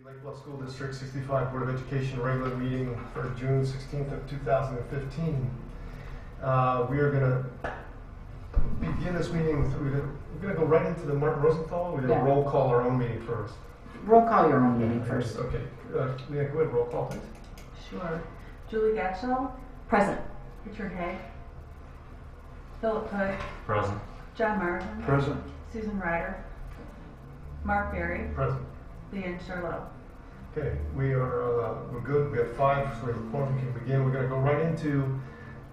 Lake Bluff School District 65 Board of Education regular meeting for June 16th of 2015. We are going to begin this meeting with, we're going to go right into the Martin Rosenthal. We're going to roll call our own meeting first. Roll call your own meeting first. Okay. Leanne, go ahead, roll call please. Sure. Julie Gatchell. Present. Richard Hay. Philip Hood. Present. John Martin. Present. Susan Ryder. Mark Berry. Present. Leanne Charlotte. Okay, we're good. We have 5, so we can begin. We're going to go right into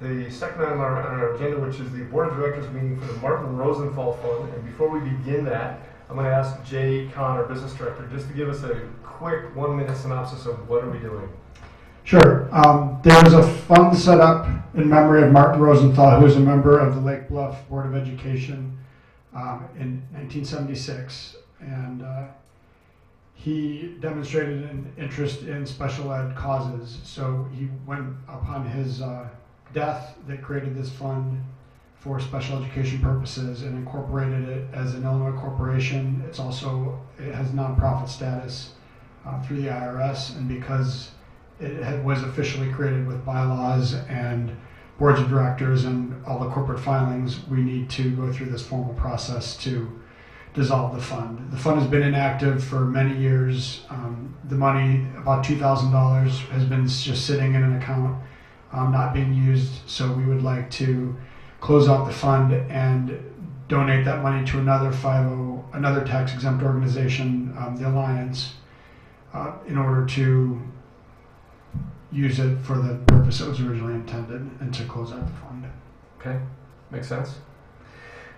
the second item on our agenda, which is the Board of Directors meeting for the Martin Rosenthal Fund. And before we begin that, I'm going to ask Jay Kahn, our Business Director, just to give us a quick 1-minute synopsis of what are we doing. Sure. There was a fund set up in memory of Martin Rosenthal, who was a member of the Lake Bluff Board of Education in 1976. And he demonstrated an interest in special ed causes. So he went upon his death that created this fund for special education purposes and incorporated it as an Illinois corporation. It has nonprofit status through the IRS, and because it was officially created with bylaws and boards of directors and all the corporate filings, we need to go through this formal process to dissolve the fund. The fund has been inactive for many years. The money, about $2,000, has been just sitting in an account, not being used. So we would like to close out the fund and donate that money to another tax-exempt organization, the Alliance, in order to use it for the purpose it was originally intended and to close out the fund. Okay, makes sense.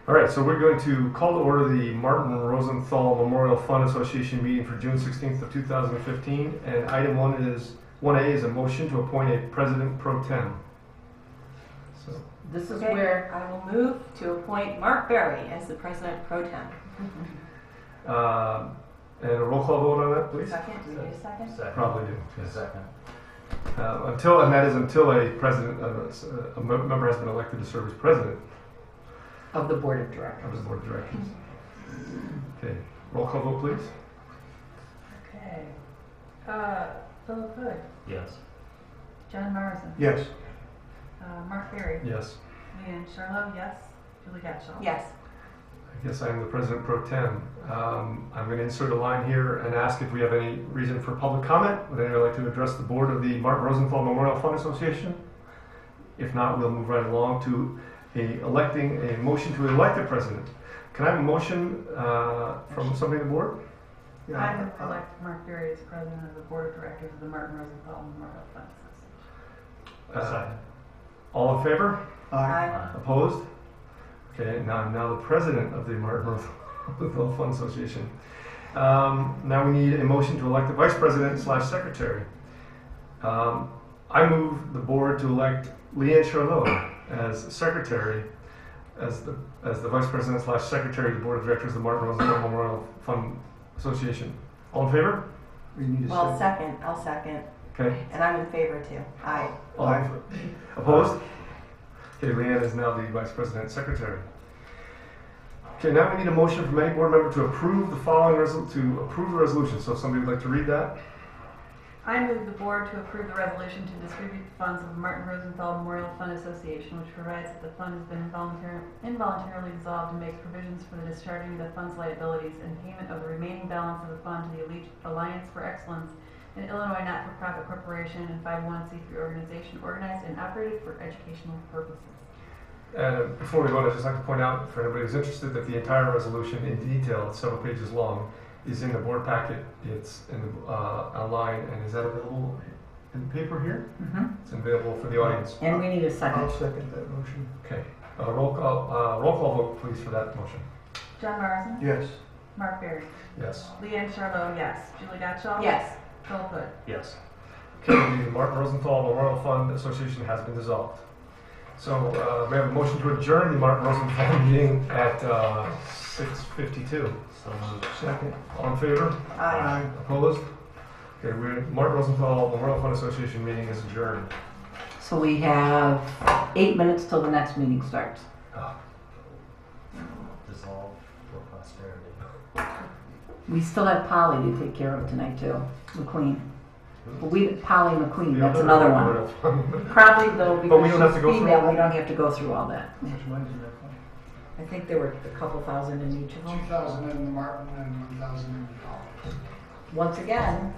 All right, so we're going to call to order the Martin Rosenthal Memorial Fund Association meeting for June 16th of 2015. And item 1A is a motion to appoint a president pro tem. So This is Okay, where I will move to appoint Mark Berry as the president pro tem. and a roll call vote on that, please. Second, do we need a second? Probably do. Yes. Second. Until a member has been elected to serve as president of the Board of of Directors. the board of directors. Okay, roll call vote, please. Okay. Philip Hood. Yes. John Marsden. Yes. Mark Berry. Yes. Leanne Charlotte, yes. Julie Gatchell. Yes. I guess I'm the president pro tem. I'm going to insert a line here and ask if we have any reason for public comment. Would anyone like to address the board of the Martin Rosenthal Memorial Fund Association? If not, we'll move right along to electing a motion to elect a president. Can I have a motion from somebody on the board? I would elect Mark Berry as president of the Board of Directors of the Martin Rosenthal Memorial Fund Association. Second. All in favor? Aye. Opposed? Okay, now I'm the president of the Martin Rosenthal Fund Association. Now we need a motion to elect the vice president / secretary. I move the board to elect Leanne Charlotte as secretary, as the vice president / secretary of the board of directors of the Martin Rosenthal Memorial Fund Association. All in favor? We need a Well, second. I'll second. Okay. And I'm in favor too. Aye. Aye. Opposed? Okay, Leanne is now the vice president secretary. Okay, now we need a motion from any board member to approve the following resolution. So if somebody would like to read that. I move the board to approve the resolution to distribute the funds of the Martin Rosenthal Memorial Fund Association, which provides that the fund has been involuntarily dissolved and makes provisions for the discharging of the fund's liabilities and payment of the remaining balance of the fund to the Alliance for Excellence, an Illinois not-for-profit corporation and 501c3 organization organized and operated for educational purposes. And before we go on, I'd just like to point out for anybody who's interested that the entire resolution in detail, it's several pages long, is in the board packet. It's in the online, and is that available in paper here? Mm-hmm. It's available for the audience. And we need a second. I'll second that motion. Okay, roll call vote please for that motion. John Marsden. Yes. Mark Berry. Yes. Leanne Charlotte, yes. Julie Gatchell. Yes. Philip Hood. Yes. Okay, the Martin Rosenthal Memorial Fund Association has been dissolved. So we have a motion to adjourn the Martin Rosenthal meeting at 6:52. So moved. Second. All in favor? Aye. Opposed? Okay, Martin Rosenthal Memorial Fund Association meeting is adjourned. So we have 8 minutes till the next meeting starts. Dissolve for posterity. We still have Polly to take care of tonight too, McQueen. But Polly McQueen, The that's other another one. memorial fund. Probably though, But we because don't have to she's go through female, all we that? don't have to go through all that. Which one is that one? I think there were a couple thousand in each of them. 2,000 in the Martin and 1,000 in the Polly. Once again,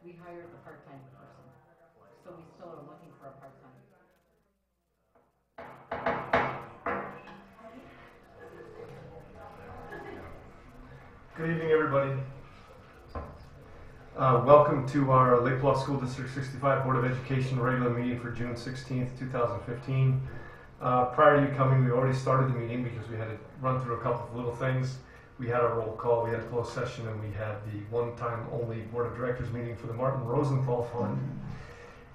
We hired the part-time person, so we still are looking for a part-time. Good evening, everybody. Welcome to our Lake Bluff School District 65 Board of Education regular meeting for June 16th, 2015. Prior to you coming, we already started the meeting because we had to run through a couple of little things. We had a roll call, we had a closed session, and we had the one-time only Board of Directors meeting for the Martin Rosenthal Fund.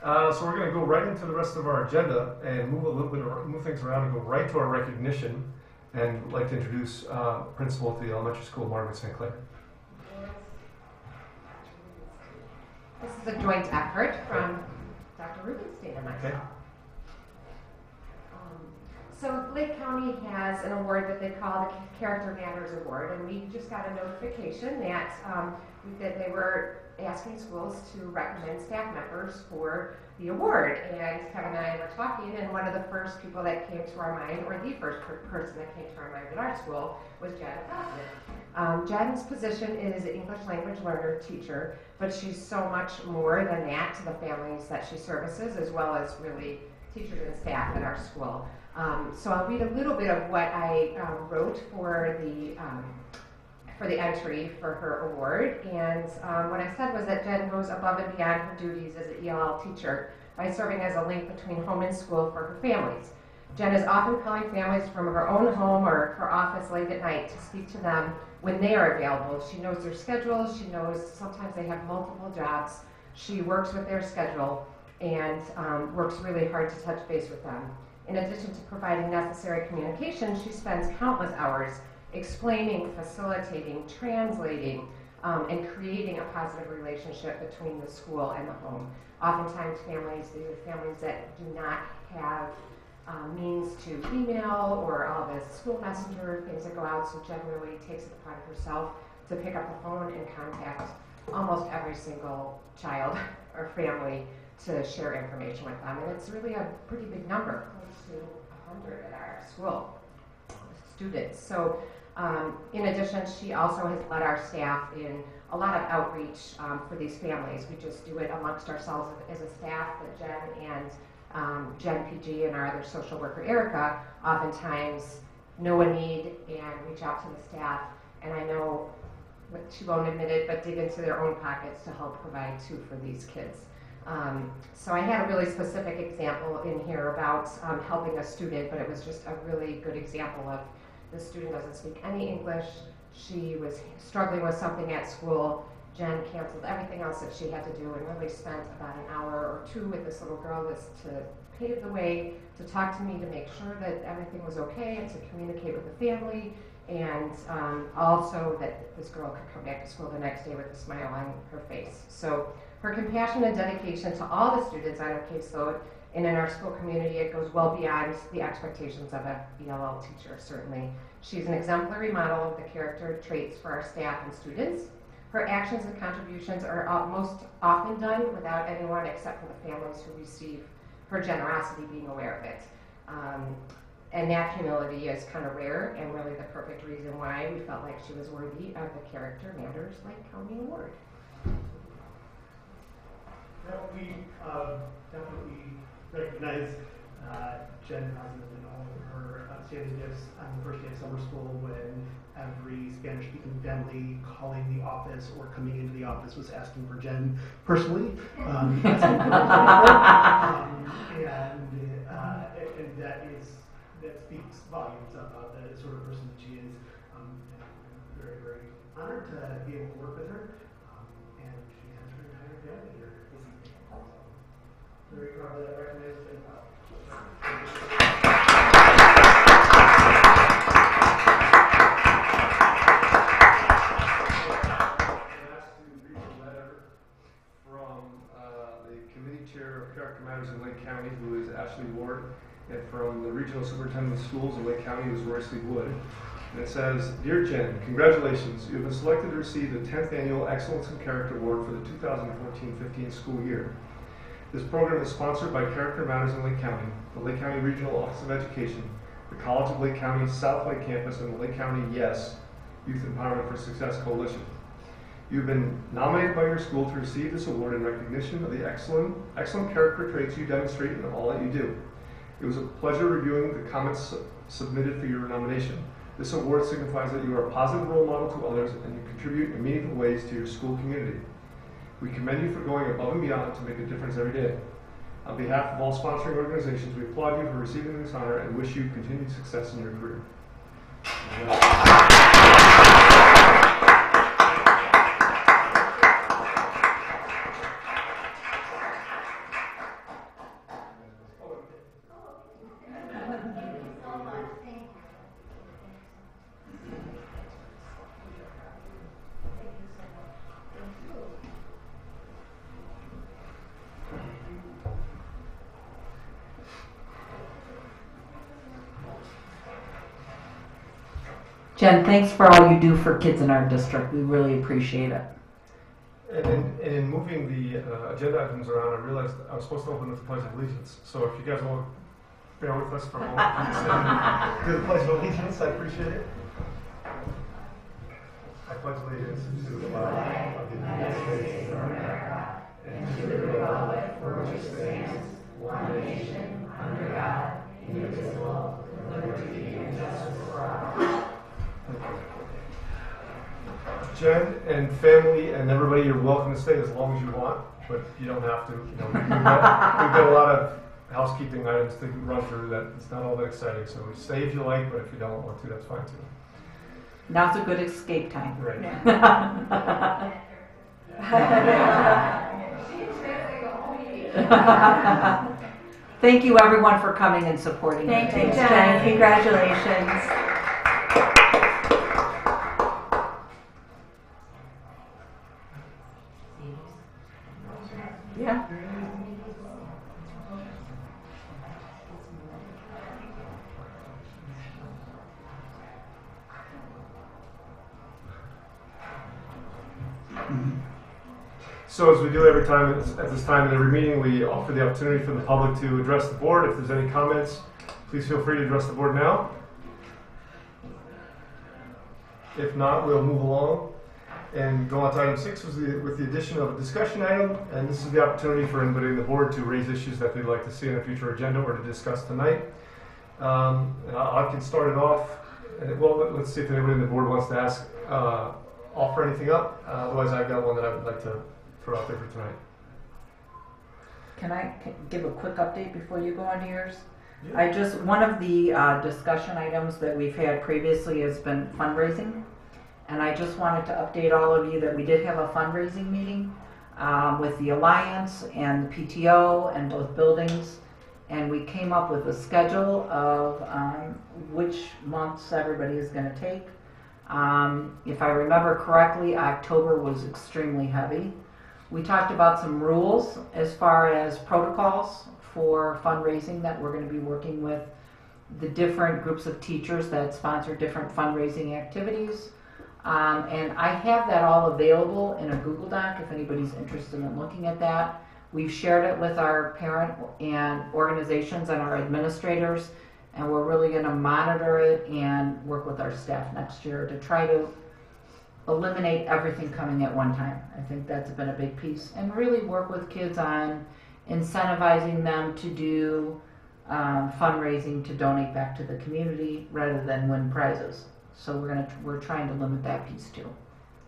So we're going to go right into the rest of our agenda and move things around and go right to our recognition. And I'd like to introduce Principal at the elementary school, Margaret St. Clair. This is a joint effort from Dr. Rubenstein and myself. Okay. So Lake County has an award that they call the Character Matters Award, and we just got a notification that that they were asking schools to recommend staff members for the award. And Kevin and I were talking, and one of the first people that came to our mind, or the first person that came to our mind at our school, was Jen Fossett. Jen's position is an English language learner teacher, but she's so much more than that to the families that she services, as well as really teachers and staff at our school. So I'll read a little bit of what I wrote for the entry for her award. And what I said was that Jen goes above and beyond her duties as an ELL teacher by serving as a link between home and school for her families. Jen is often calling families from her own home or her office late at night to speak to them when they are available. She knows their schedules. She knows sometimes they have multiple jobs. She works with their schedule and works really hard to touch base with them. In addition to providing necessary communication, she spends countless hours explaining, facilitating, translating, and creating a positive relationship between the school and the home. Oftentimes these are families that do not have means to email or all the school messenger things that go out, so Jen really takes it upon herself to pick up the phone and contact almost every single child or family to share information with them. And it's really a pretty big number, close to 100 at our school, students. So in addition, she also has led our staff in a lot of outreach for these families. We just do it amongst ourselves as a staff, but Jen and Jen PG and our other social worker, Erica, oftentimes know a need and reach out to the staff. And I know, she won't admit it, but dig into their own pockets to help provide too for these kids. So I had a really specific example in here about helping a student, but it was just a really good example of the student doesn't speak any English. She was struggling with something at school. Jen canceled everything else that she had to do and really spent about an hour or two with this little girl to pave the way, to talk to me, to make sure that everything was okay and to communicate with the family, and also that this girl could come back to school the next day with a smile on her face. So her compassion and dedication to all the students on her caseload and in our school community, it goes well beyond the expectations of a ELL teacher, certainly. She's an exemplary model of the character traits for our staff and students. Her actions and contributions are most often done without anyone except for the families who receive her generosity being aware of it. And that humility is kind of rare and really the perfect reason why we felt like she was worthy of the Character Matters Lake County Award. Well, we definitely recognize Jen Fossett and all of her outstanding gifts on the first day of summer school when every Spanish-speaking family calling the office or coming into the office was asking for Jen personally. And that speaks volumes about the sort of person that she is. And I'm very, very honored to be able to work with her. And she has her entire family here this evening. So very proud that I recognize Jen well. Matters in Lake County, who is Ashley Ward, and from the Regional Superintendent of Schools in Lake County, who is Royce Lee Wood. And it says, Dear Jen, congratulations. You have been selected to receive the 10th Annual Excellence in Character Award for the 2014-15 school year. This program is sponsored by Character Matters in Lake County, the Lake County Regional Office of Education, the College of Lake County South Lake Campus, and the Lake County YES, Youth Empowerment for Success Coalition. You've been nominated by your school to receive this award in recognition of the excellent character traits you demonstrate in all that you do. It was a pleasure reviewing the comments submitted for your nomination. This award signifies that you are a positive role model to others and you contribute in meaningful ways to your school community. We commend you for going above and beyond to make a difference every day. On behalf of all sponsoring organizations, we applaud you for receiving this honor and wish you continued success in your career. Jen, thanks for all you do for kids in our district. We really appreciate it. And in moving the agenda items around, I realized I was supposed to open with the Pledge of Allegiance. So if you guys will bear with us for a moment, please do the Pledge of Allegiance. I appreciate it. I pledge allegiance to the flag of the United States of America and to the republic for which it stands, one nation, under God, indivisible, with liberty and justice for all. Jen and family and everybody, you're welcome to stay as long as you want, but you don't have to. You know, we've got a lot of housekeeping items to run through that it's not all that exciting. So stay if you like, but if you don't want to, that's fine too. Now's a good escape time. Right. Thank you everyone for coming and supporting. Thanks, Jen. Congratulations. Yeah. So as we do every time at this time in every meeting, we offer the opportunity for the public to address the board. If there's any comments, please feel free to address the board now. If not, we'll move along and go on to item 6 with the addition of a discussion item. And this is the opportunity for anybody in the board to raise issues that they'd like to see on a future agenda or to discuss tonight. And I can start it off. Well, let's see if anybody in the board wants to offer anything up. Otherwise, I've got one that I would like to throw out there for tonight. Can I give a quick update before you go on to yours? Yeah. One of the discussion items that we've had previously has been fundraising. And I just wanted to update all of you that we did have a fundraising meeting with the Alliance and the PTO and both buildings. And we came up with a schedule of which months everybody is going to take. If I remember correctly, October was extremely heavy. We talked about some rules as far as protocols for fundraising that we're going to be working with the different groups of teachers that sponsor different fundraising activities. And I have that all available in a Google Doc if anybody's interested in looking at that. We've shared it with our parent and organizations and our administrators, and we're really going to monitor it and work with our staff next year to try to eliminate everything coming at one time. I think that's been a big piece, and really work with kids on incentivizing them to do fundraising to donate back to the community rather than win prizes. So we're trying to limit that piece too.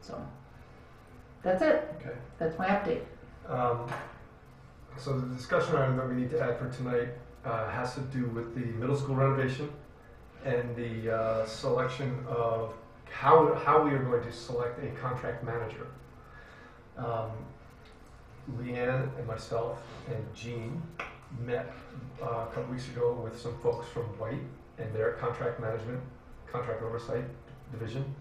So that's it. Okay. That's my update. So the discussion item that we need to add for tonight has to do with the middle school renovation and the selection of how we are going to select a contract manager. Leanne and myself and Jean met a couple weeks ago with some folks from White and their contract oversight division,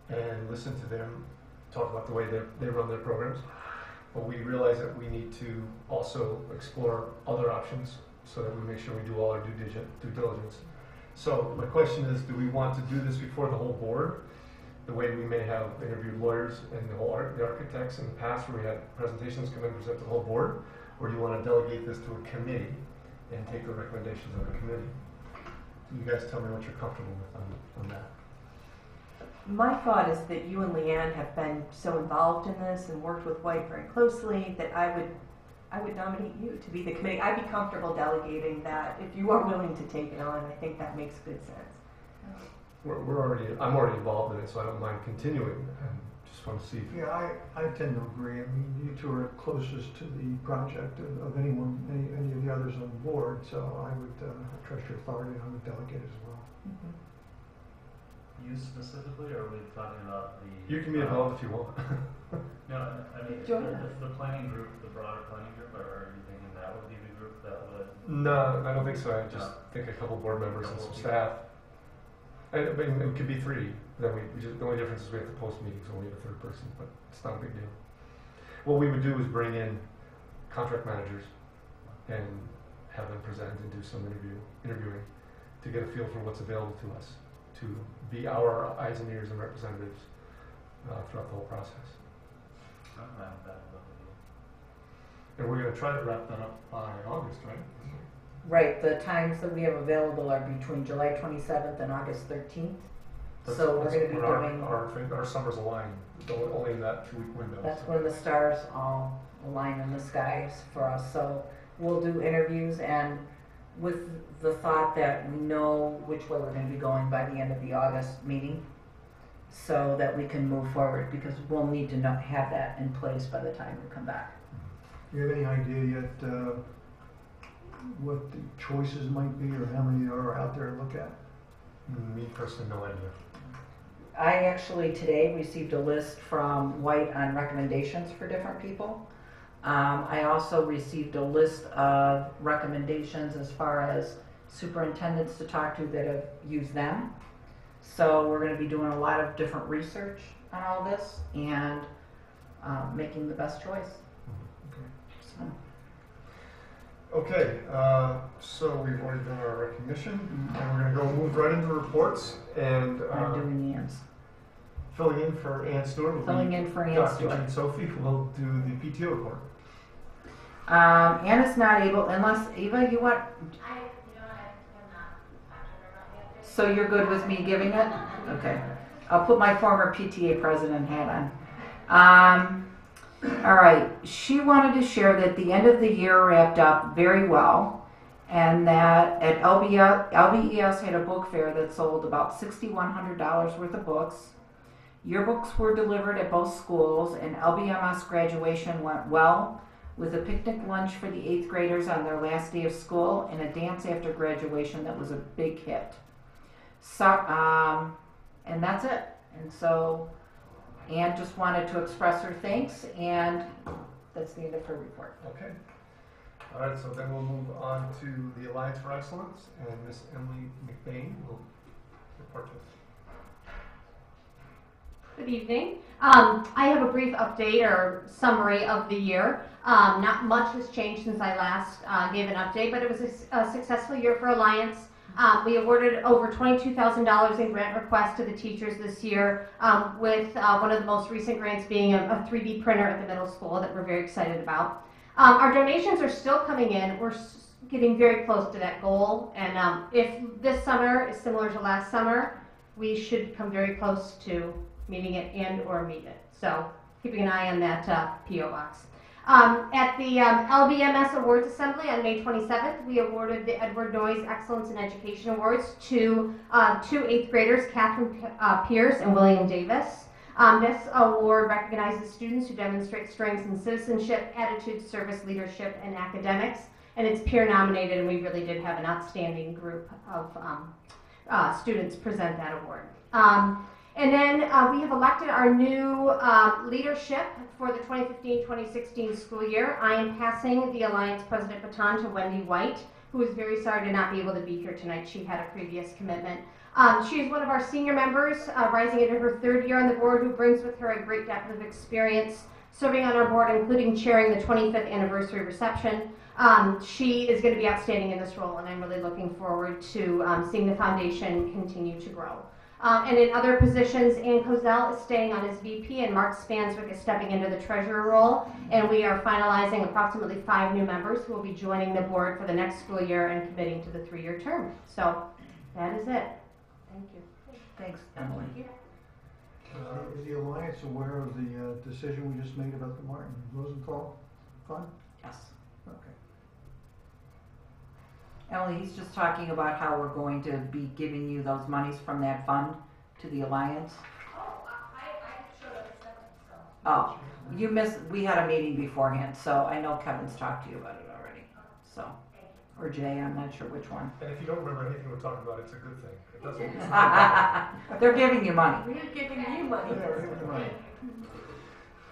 and listened to them talk about the way they run their programs. But we realize that we need to also explore other options so that we make sure we do all our due diligence. So my question is, do we want to do this before the whole board, the way we may have interviewed lawyers and the architects in the past where we had presentations come in and present to the whole board, or do you want to delegate this to a committee and take the recommendations of the committee? You guys tell me what you're comfortable with on that. My thought is that you and Leanne have been so involved in this and worked with White very closely that I would nominate you to be the committee. I'd be comfortable delegating that if you are willing to take it on. I think that makes good sense. I'm already involved in it, so I don't mind continuing. And just want to see. Yeah, I tend to agree. I mean, you two are closest to the project of anyone, any of the others on the board, so I would trust your authority and I would delegate as well. Mm-hmm. You specifically, or are we talking about the... You can be involved if you want. No, I mean, Join us. the planning group, the broader planning group, or are you thinking that would be the group that would... No, I don't think so. I just think a couple board members and some staff. And I mean, it could be 3. Then we just, the only difference is we have to post meetings when we have a 3rd person, but it's not a big deal. What we would do is bring in contract managers and have them present and do some interviewing to get a feel for what's available to us, to be our eyes and ears and representatives throughout the whole process. I'm fine with that. And we're going to try to wrap that up by August, right? Right, the times that we have available are between July 27th and August 13th. So we're going to be doing, our summers align, only in that 2-week window. that's when the stars all align in the skies for us. So we'll do interviews, and with the thought that we know which way we're going to be going by the end of the August meeting, so that we can move forward, because we'll need to have that in place by the time we come back. Do you have any idea yet what the choices might be or how many are out there to look at? Me personally, no idea. I actually today received a list from White on recommendations for different people. I also received a list of recommendations as far as superintendents to talk to that have used them. So we're going to be doing a lot of different research on all this and making the best choice. Okay, so we've already done our recognition, and we're going to go move right into reports. And I'm doing Ann's. filling in for Ann Stewart will Filling be in for Ann Dr. Stewart. Jean Sophie, who will do the PTO report. Ann is not able, unless, Eva, you want? I'm not passionate about it. So you're good with me giving it? Okay. I'll put my former PTA president hat on. All right. She wanted to share that the end of the year wrapped up very well, and that at LBES had a book fair that sold about $6,100 worth of books. Yearbooks were delivered at both schools, and LBMS graduation went well, with a picnic lunch for the 8th graders on their last day of school and a dance after graduation that was a big hit. So, and that's it. And so Ann just wanted to express her thanks, and that's the end of her report. Okay. All right, so then we'll move on to the Alliance for Excellence, and Miss Emily McBain will report to us. Good evening. I have a brief update or summary of the year. Not much has changed since I last gave an update, but it was a successful year for Alliance. We awarded over $22,000 in grant requests to the teachers this year, with one of the most recent grants being a 3D printer at the middle school that we're very excited about. Our donations are still coming in. We're getting very close to that goal, and if this summer is similar to last summer, we should come very close to meeting it and or meet it. So keeping an eye on that P.O. box. At the LBMS Awards Assembly on May 27th, we awarded the Edward Noyes Excellence in Education Awards to 2 8th graders, Catherine Pierce and William Davis. This award recognizes students who demonstrate strengths in citizenship, attitude, service, leadership, and academics. And it's peer nominated, and we really did have an outstanding group of students present that award. And then we have elected our new leadership for the 2015-2016 school year. I am passing the Alliance President baton to Wendy White, who is very sorry to not be able to be here tonight. She had a previous commitment. She is one of our senior members, rising into her 3rd year on the board, who brings with her a great depth of experience serving on our board, including chairing the 25th anniversary reception. She is going to be outstanding in this role, and I'm really looking forward to seeing the foundation continue to grow. And in other positions, Ann Cozell is staying on as VP, and Mark Spanswick is stepping into the treasurer role. And we are finalizing approximately 5 new members who will be joining the board for the next school year and committing to the 3-year term. So that is it. Thank you. Thanks, Emily. Is the Alliance aware of the decision we just made about the Martin Rosenthal Fund? Yes. Okay. Emily, he's just talking about how we're going to be giving you those monies from that fund to the Alliance. Oh, I showed up at 7, so. Oh, you missed, we had a meeting beforehand, so I know Kevin's talked to you about it already, so. Or Jay, I'm not sure which one. And if you don't remember anything we're talking about, it's a good thing. It doesn't. It's not They're giving you money. We're giving you money. right.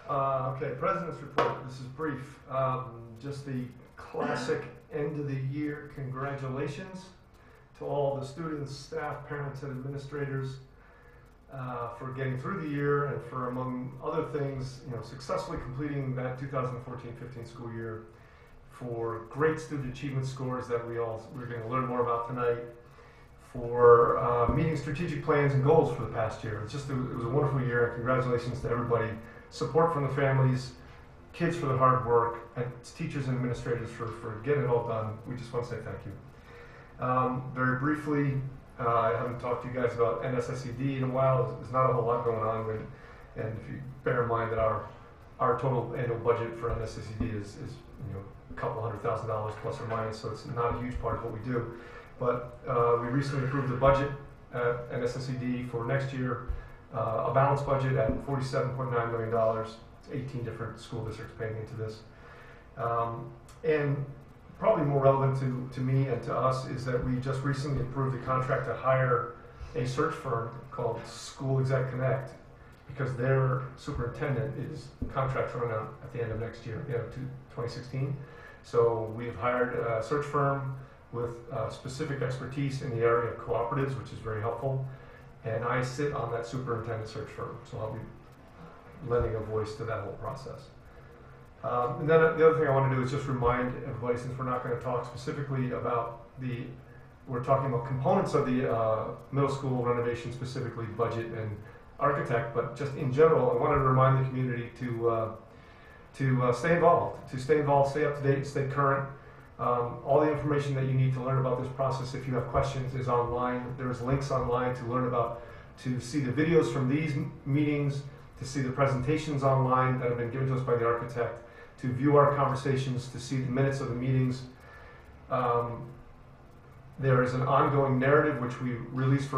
Okay, President's report. This is brief. Just the classic end of the year congratulations to all the students, staff, parents, and administrators for getting through the year and for, among other things, successfully completing that 2014-15 school year, for great student achievement scores that we're going to learn more about tonight, for meeting strategic plans and goals for the past year. It was a wonderful year, and congratulations to everybody. Support from the families, kids for the hard work, and teachers and administrators for getting it all done. We just want to say thank you. Very briefly, I haven't talked to you guys about NSSED in a while. There's not a whole lot going on, and if you bear in mind that our total annual budget for NSSED is a couple $100,000 plus or minus, so it's not a huge part of what we do. But we recently approved the budget at NSSED for next year, a balanced budget at $47.9 million. It's 18 different school districts paying into this. And probably more relevant to me and to us is that we just recently approved a contract to hire a search firm called School Exec Connect, because their superintendent is contract run out at the end of next year, 2016. So we've hired a search firm with specific expertise in the area of cooperatives, which is very helpful. And I sit on that superintendent search firm, so I'll be lending a voice to that whole process. And then the other thing I want to do is just remind everybody, since we're not going to talk specifically about we're talking about components of the middle school renovation, specifically budget and architect, but just in general, I wanted to remind the community to stay involved, stay up to date, stay current. All the information that you need to learn about this process, if you have questions, is online. There's links online to learn about, to see the videos from these meetings, to see the presentations online that have been given to us by the architect, to view our conversations, to see the minutes of the meetings. There is an ongoing narrative which we released to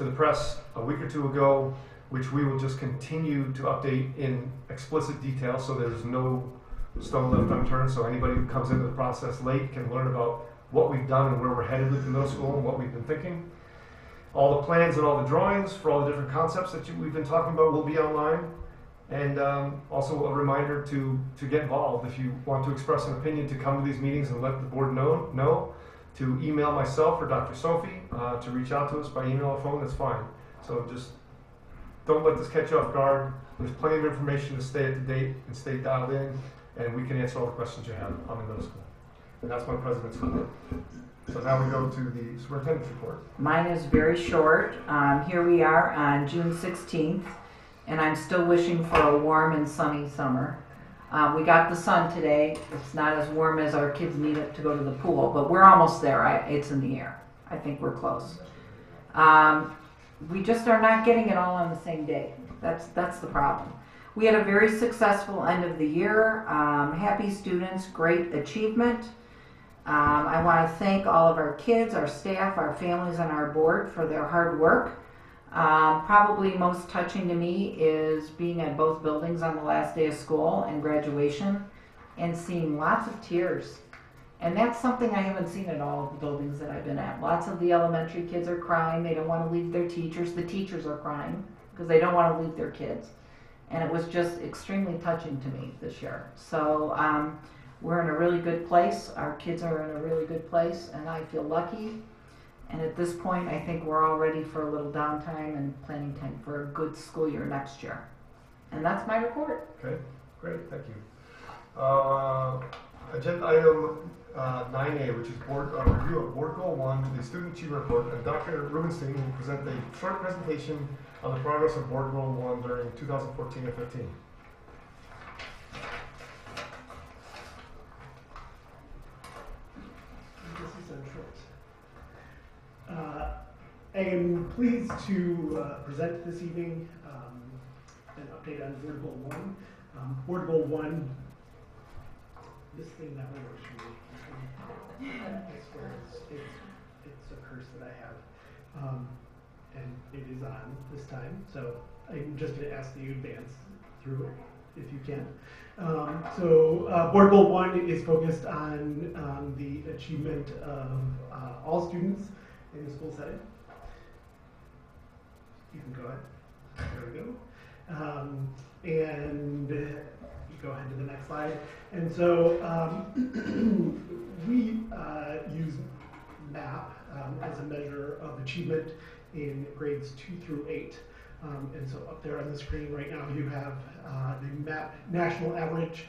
the press a week or two ago, which we will just continue to update in explicit detail, so there's no stone left unturned. So anybody who comes into the process late can learn about what we've done and where we're headed with the middle school and what we've been thinking. All the plans and all the drawings for all the different concepts that we've been talking about will be online. And also a reminder to get involved. If you want to express an opinion, to come to these meetings and let the board know, to email myself or Dr. Sophie, to reach out to us by email or phone, that's fine. So just don't let this catch you off guard. There's plenty of information to stay up to date and stay dialed in, and we can answer all the questions you have on the middle school. And that's my president's report. So now we go to the superintendent's report. Mine is very short. Here we are on June 16th, and I'm still wishing for a warm and sunny summer. We got the sun today. It's not as warm as our kids need it to go to the pool, but we're almost there. It's in the air. I think we're close. We just are not getting it all on the same day. That's the problem. We had a very successful end of the year. Happy students, great achievement. I want to thank all of our kids, our staff, our families, and our board for their hard work. Probably most touching to me is being at both buildings on the last day of school and graduation and seeing lots of tears. And that's something I haven't seen at all of the buildings that I've been at. Lots of the elementary kids are crying. They don't want to leave their teachers. The teachers are crying because they don't want to leave their kids. And it was just extremely touching to me this year. So we're in a really good place. Our kids are in a really good place, and I feel lucky. And at this point, I think we're all ready for a little downtime and planning time for a good school year next year. And that's my report. Okay, great, thank you. Agenda item 9A, which is review of Board Goal 1, the Student Achievement Report, and Dr. Rubenstein will present a short presentation on the progress of Board Goal 1 during 2014 and 15. This is so short. A am pleased to present this evening an update on Board Goal 1. Board Goal 1, this thing never works for me. I swear it's a curse that I have. And it is on this time, so I'm just going to ask that you advance through it if you can. Board Goal 1 is focused on the achievement of all students in the school setting. You can go ahead. There we go. And you go ahead to the next slide. And so we use MAP as a measure of achievement in grades 2 through 8. And so up there on the screen right now you have the MAP national average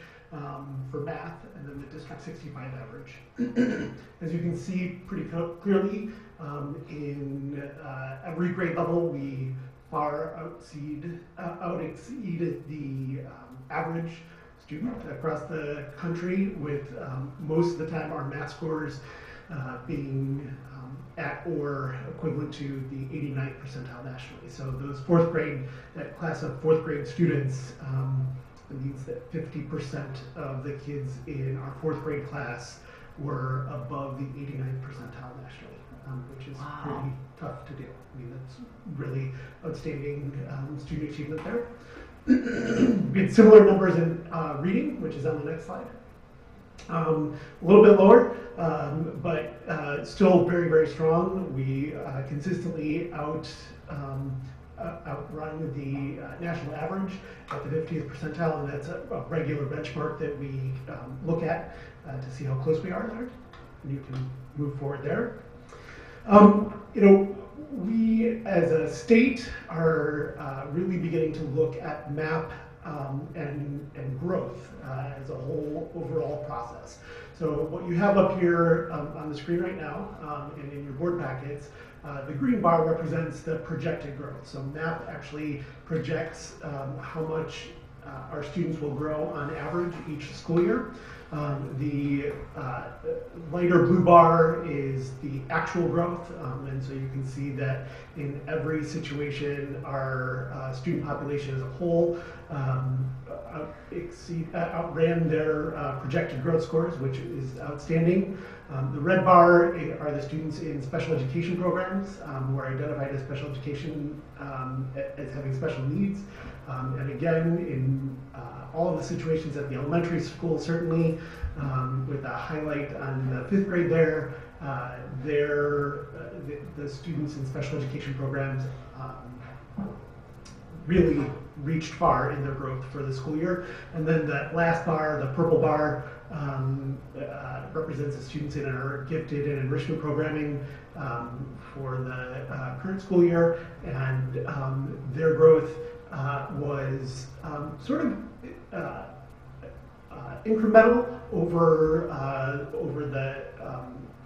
for math, and then the District 65 average. As you can see pretty clearly, in every grade level we far out-exceed the average student across the country, with most of the time our math scores being at or equivalent to the 89th percentile nationally. So those that class of fourth grade students, it means that 50% of the kids in our fourth grade class were above the 89th percentile nationally, which is pretty tough to do. I mean, that's really outstanding student achievement there. We had similar numbers in reading, which is on the next slide. A little bit lower, but still very, very strong. We consistently outrun the national average at the 50th percentile, and that's a regular benchmark that we look at to see how close we are there. And you can move forward there. We as a state are really beginning to look at MAP and growth as a whole overall process. So what you have up here on the screen right now and in your board packets, the green bar represents the projected growth. So MAP actually projects how much our students will grow on average each school year. The lighter blue bar is the actual growth, and so you can see that in every situation our student population as a whole outran their projected growth scores, which is outstanding. The red bar are the students in special education programs who are identified as special education as having special needs. And again, in all of the situations at the elementary school, certainly, with a highlight on the 5th grade there, the students in special education programs really reached far in their growth for the school year. And then that last bar, the purple bar, represents the students in our gifted and enrichment programming for the current school year, and their growth was sort of incremental over the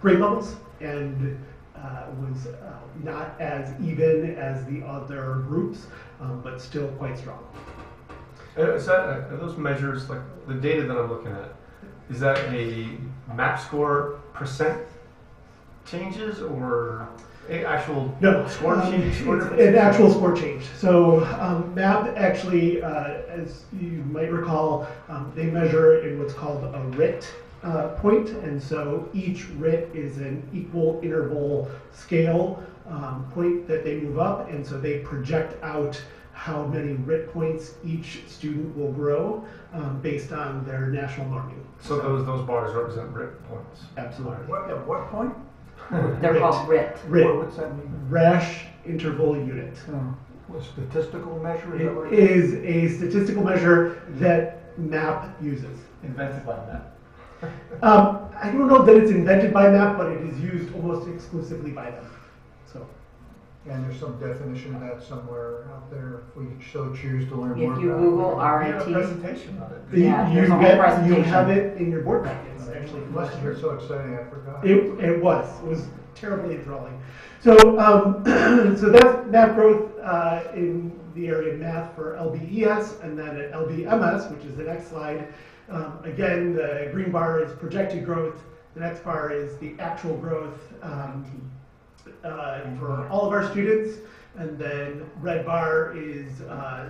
grade levels, and was not as even as the other groups, but still quite strong. Are those measures, like the data that I'm looking at, is that a MAP score percent changes or actual score change? An actual score change. So MAP actually, as you might recall, they measure in what's called a RIT point, and so each RIT is an equal interval scale point that they move up, and so they project out how many RIT points each student will grow based on their national norming. So those bars represent RIT points? Absolutely. At what point? They're called RIT. What's that mean? Rash Interval Unit. A statistical measure? It is a statistical measure that MAP uses. Invented by MAP. I don't know that it's invented by MAP, but it is used almost exclusively by them. So, And there's some definition of that somewhere out there if we so choose to learn more If you about Google it. We have a RIT, presentation on it. Yeah, you there's a whole presentation. You have it in your board packets, actually. It must have been so exciting, I forgot. It was terribly enthralling. So, so that's MAP growth in the area of math for LBES, and then at LBMS, which is the next slide. Again, the green bar is projected growth. The next bar is the actual growth. for all of our students. And then red bar is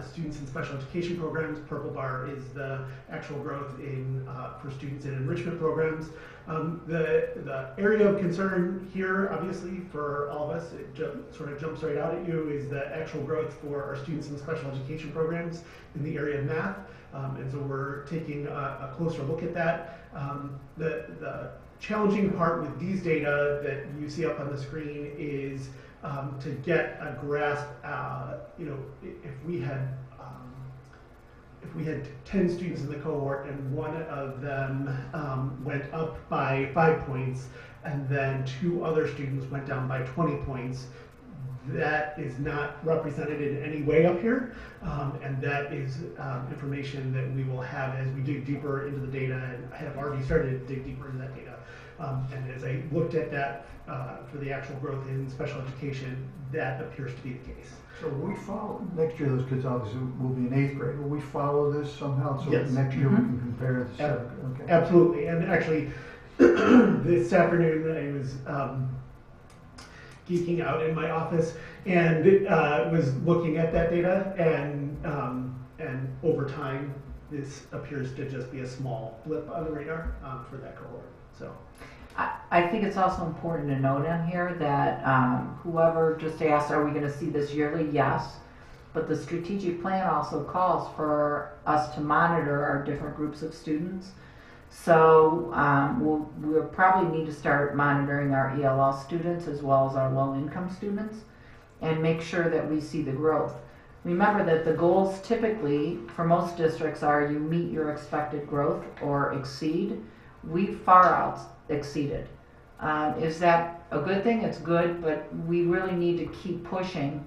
students in special education programs. Purple bar is the actual growth in for students in enrichment programs. The area of concern here, obviously, for all of us, it sort of jumps right out at you, is the actual growth for our students in special education programs in the area of math. And so we're taking a closer look at that. The challenging part with these data that you see up on the screen is to get a grasp. If we had 10 students in the cohort and one of them went up by 5 points, and then 2 other students went down by 20 points, that is not represented in any way up here, and that is information that we will have as we dig deeper into the data, and I have already started to dig deeper into that data. And as I looked at that for the actual growth in special education, that appears to be the case. So we follow, next year those kids obviously will be in 8th grade. Will we follow this somehow so Yes. next year we can compare the 7th? Okay. Absolutely, and actually, this afternoon I was geeking out in my office and was looking at that data, and over time, this appears to just be a small blip on the radar for that cohort. So, I think it's also important to note in here that whoever just asked, are we going to see this yearly? Yes. But the strategic plan also calls for us to monitor our different groups of students. So we'll probably need to start monitoring our ELL students as well as our low-income students and make sure that we see the growth. Remember that the goals typically for most districts are you meet your expected growth or exceed. We far exceeded. Is that a good thing? It's good, but we really need to keep pushing.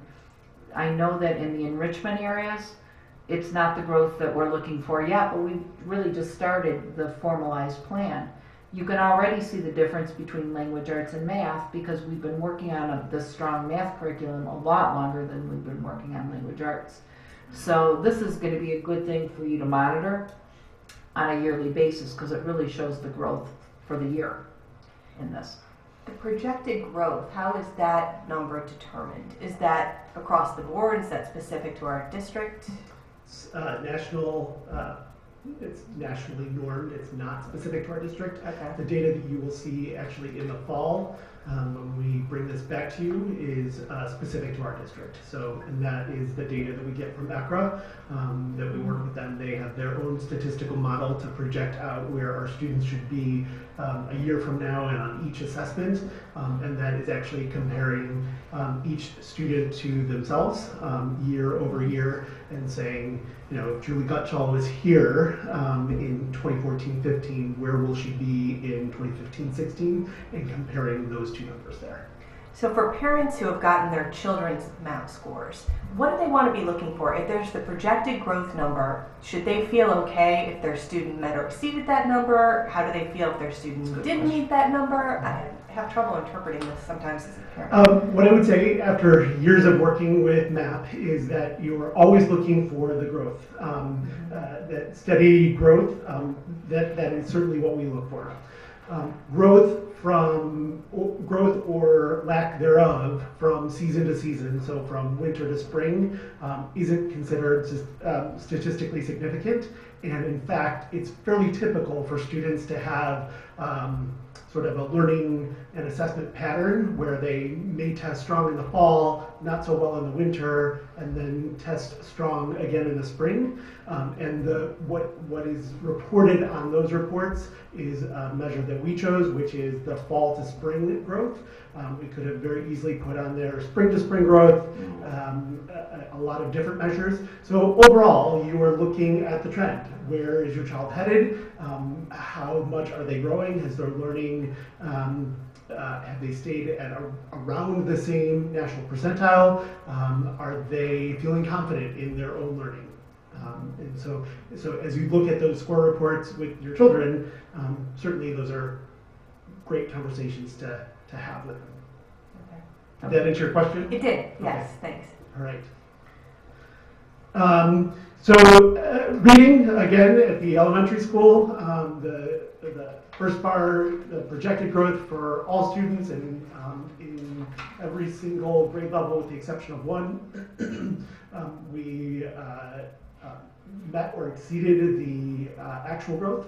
I know that in the enrichment areas, it's not the growth that we're looking for yet, but we've really just started the formalized plan. You can already see the difference between language arts and math because we've been working on this strong math curriculum a lot longer than we've been working on language arts. So this is going to be a good thing for you to monitor on a yearly basis because it really shows the growth for the year in this. The projected growth, how is that number determined? Is that across the board? Is that specific to our district? It's nationally normed. It's not specific to our district. Okay. The data that you will see actually in the fall when we bring this back to you is specific to our district. So, and that is the data that we get from ECRA, that we work with them. They have their own statistical model to project out where our students should be a year from now and on each assessment, and that is actually comparing each student to themselves year over year and saying, you know, if Julie Gutschall was here in 2014-15, where will she be in 2015-16, and comparing those two numbers there. So for parents who have gotten their children's math scores, what do they want to be looking for? If there's the projected growth number, should they feel okay if their student met or exceeded that number? How do they feel if their student didn't meet that number? I have trouble interpreting this sometimes as a parent. What I would say after years of working with MAP is that you are always looking for the growth, that steady growth, that is certainly what we look for. Growth or lack thereof from season to season, so from winter to spring, isn't considered statistically significant, and in fact it's fairly typical for students to have sort of a learning and assessment pattern where they may test strong in the fall, not so well in the winter, and then test strong again in the spring. And what is reported on those reports is a measure that we chose, which is the fall to spring growth. We could have very easily put on there spring to spring growth, a lot of different measures. So overall, you are looking at the trend. Where is your child headed? How much are they growing? Has their learning, have they stayed at around the same national percentile? Are they feeling confident in their own learning? And so as you look at those score reports with your children, certainly those are great conversations to have with them. Okay. Did that answer your question? It did, yes, Okay. thanks. All right. So reading, again, at the elementary school, the first bar, the projected growth for all students and in every single grade level with the exception of one. We met or exceeded the actual growth.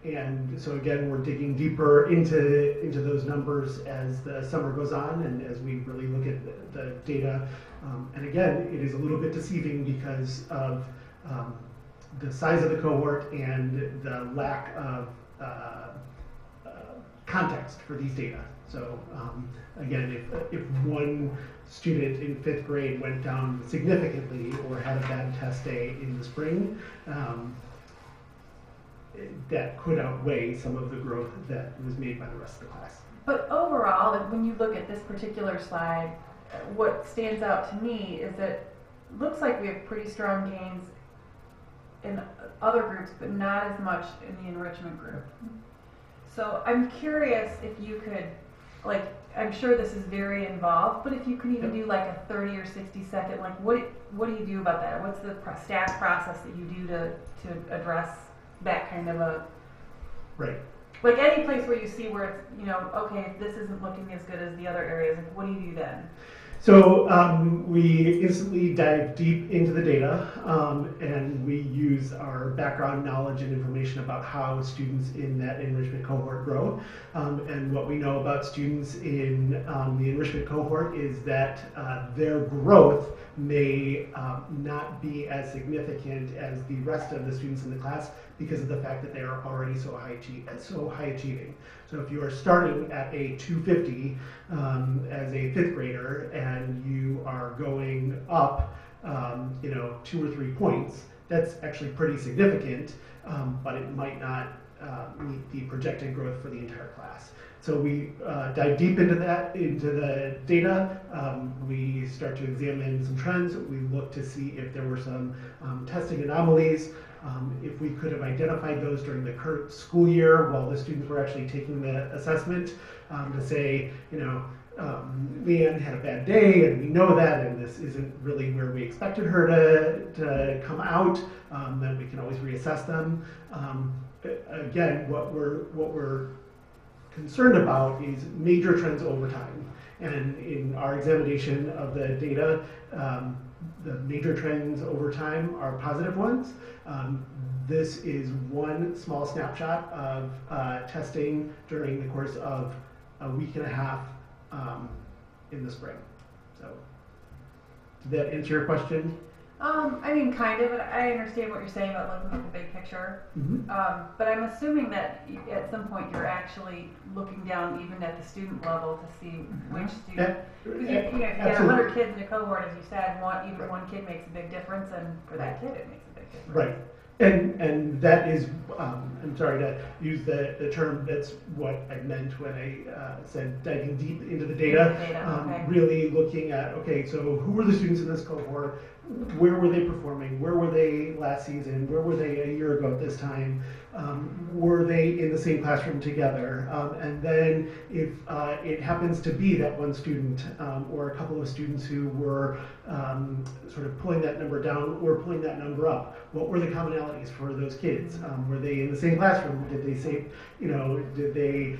And so again, we're digging deeper into those numbers as the summer goes on and as we really look at the data. And again, it is a little bit deceiving because of the size of the cohort and the lack of context for these data. So again, if one student in 5th grade went down significantly or had a bad test day in the spring, that could outweigh some of the growth that was made by the rest of the class. But overall, when you look at this particular slide, what stands out to me is that it looks like we have pretty strong gains in other groups, but not as much in the enrichment group. So I'm curious if you could, like, I'm sure this is very involved, but if you could even do like a 30 or 60 second, like what do you do about that? What's the staff process that you do to address that kind of a, right? Like any place where you see where it's, you know, okay, this isn't looking as good as the other areas, like what do you do then? So we instantly dive deep into the data and we use our background knowledge and information about how students in that enrichment cohort grow. And what we know about students in the enrichment cohort is that their growth may not be as significant as the rest of the students in the class because of the fact that they are already so high achieving. So if you are starting at a 250 as a 5th grader and you are going up, 2 or 3 points, that's actually pretty significant, but it might not meet the projected growth for the entire class. So we dive deep into the data. We start to examine some trends. We look to see if there were some testing anomalies. If we could have identified those during the current school year while the students were actually taking the assessment, to say, Leanne had a bad day and we know that and this isn't really where we expected her to come out, then we can always reassess them. Again, what we're concerned about is major trends over time. And in our examination of the data, the major trends over time are positive ones. This is one small snapshot of testing during the course of a week and a half in the spring. So, did that answer your question? I mean, kind of. I understand what you're saying about looking at the big picture. Mm-hmm. But I'm assuming that at some point you're actually looking down even at the student level to see which student. Because if you get 100 kids in a cohort, as you said, even one kid makes a big difference, and for that kid it makes a big difference. Right. And that is, I'm sorry to use the term, that's what I meant when I said diving deep into the data. Okay. Really looking at, okay, so who were the students in this cohort? Where were they performing? Where were they last season? Where were they a year ago at this time? Were they in the same classroom together? And then if it happens to be that one student or a couple of students who were sort of pulling that number down or pulling that number up, what were the commonalities for those kids? Were they in the same classroom? Did they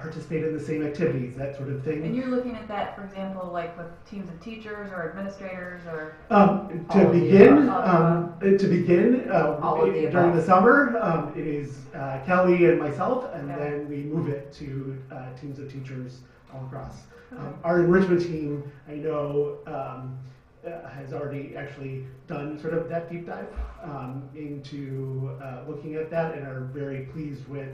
participate in the same activities? That sort of thing. And you're looking at that, for example, like with teams of teachers or administrators or? To begin, during the above. summer, it is Kelly and myself, and Okay. then we move it to teams of teachers all across. Our enrichment team, I know, has already actually done sort of that deep dive into looking at that, and are very pleased with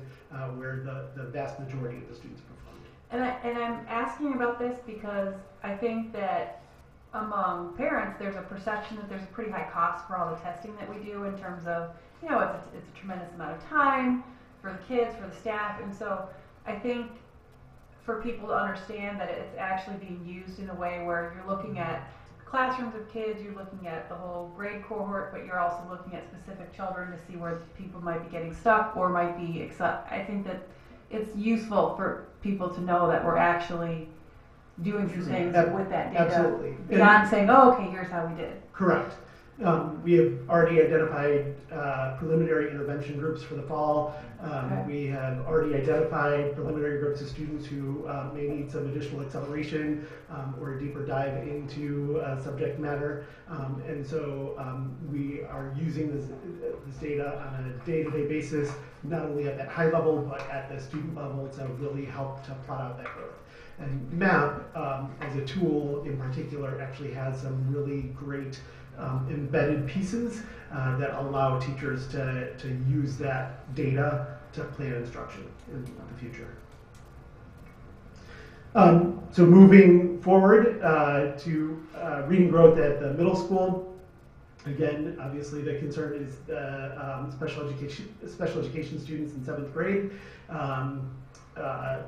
where the vast majority of the students performed. And I'm asking about this because I think that among parents, there's a perception that there's a pretty high cost for all the testing that we do in terms of, it's a tremendous amount of time for the kids, for the staff, and so I think for people to understand that it's actually being used in a way where you're looking at classrooms of kids, you're looking at the whole grade cohort, but you're also looking at specific children to see where people might be getting stuck or might be, I think that it's useful for people to know that we're actually doing some things with that data. Absolutely. Beyond saying, oh, okay, here's how we did. Correct. We have already identified preliminary intervention groups for the fall. Okay. We have already identified preliminary groups of students who may need some additional acceleration or a deeper dive into subject matter. And so we are using this data on a day-to-day basis, not only at that high level, but at the student level to really help to plot out that growth. And MAP, as a tool in particular, actually has some really great embedded pieces that allow teachers to use that data to plan instruction in the future. So moving forward to reading growth at the middle school. Again, obviously the concern is the special education students in 7th grade,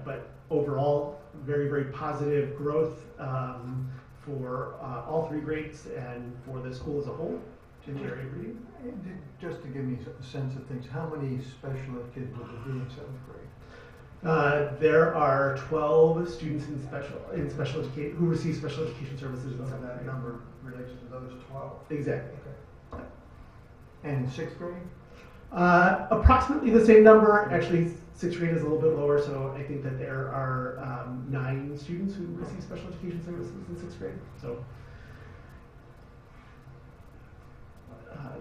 but overall very, very positive growth for all 3 grades and for the school as a whole. Jim, are you reading? Just to give me a sense of things, how many special ed kids would there be in 7th grade? There are 12 students in special education who receive special education services. So that number relates to those 12. Exactly. Okay. And in 6th grade? Approximately the same number. Actually, 6th grade is a little bit lower, so I think that there are 9 students who receive special education services in 6th grade. So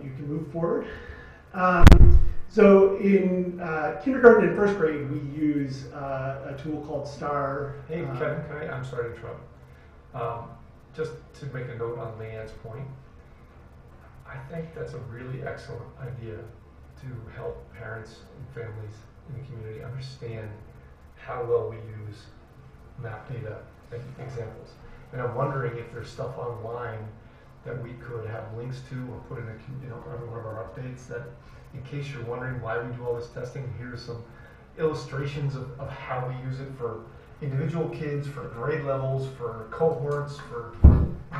you can move forward. So in kindergarten and 1st grade, we use a tool called STAR. Hey, Kevin, I'm sorry to interrupt. Just to make a note on Leanne's point, I think that's a really excellent idea to help parents and families in the community understand how well we use map data and examples. And I'm wondering if there's stuff online that we could have links to or put in on one of our updates that, in case you're wondering why we do all this testing, here's some illustrations of how we use it for individual kids, for grade levels, for cohorts, for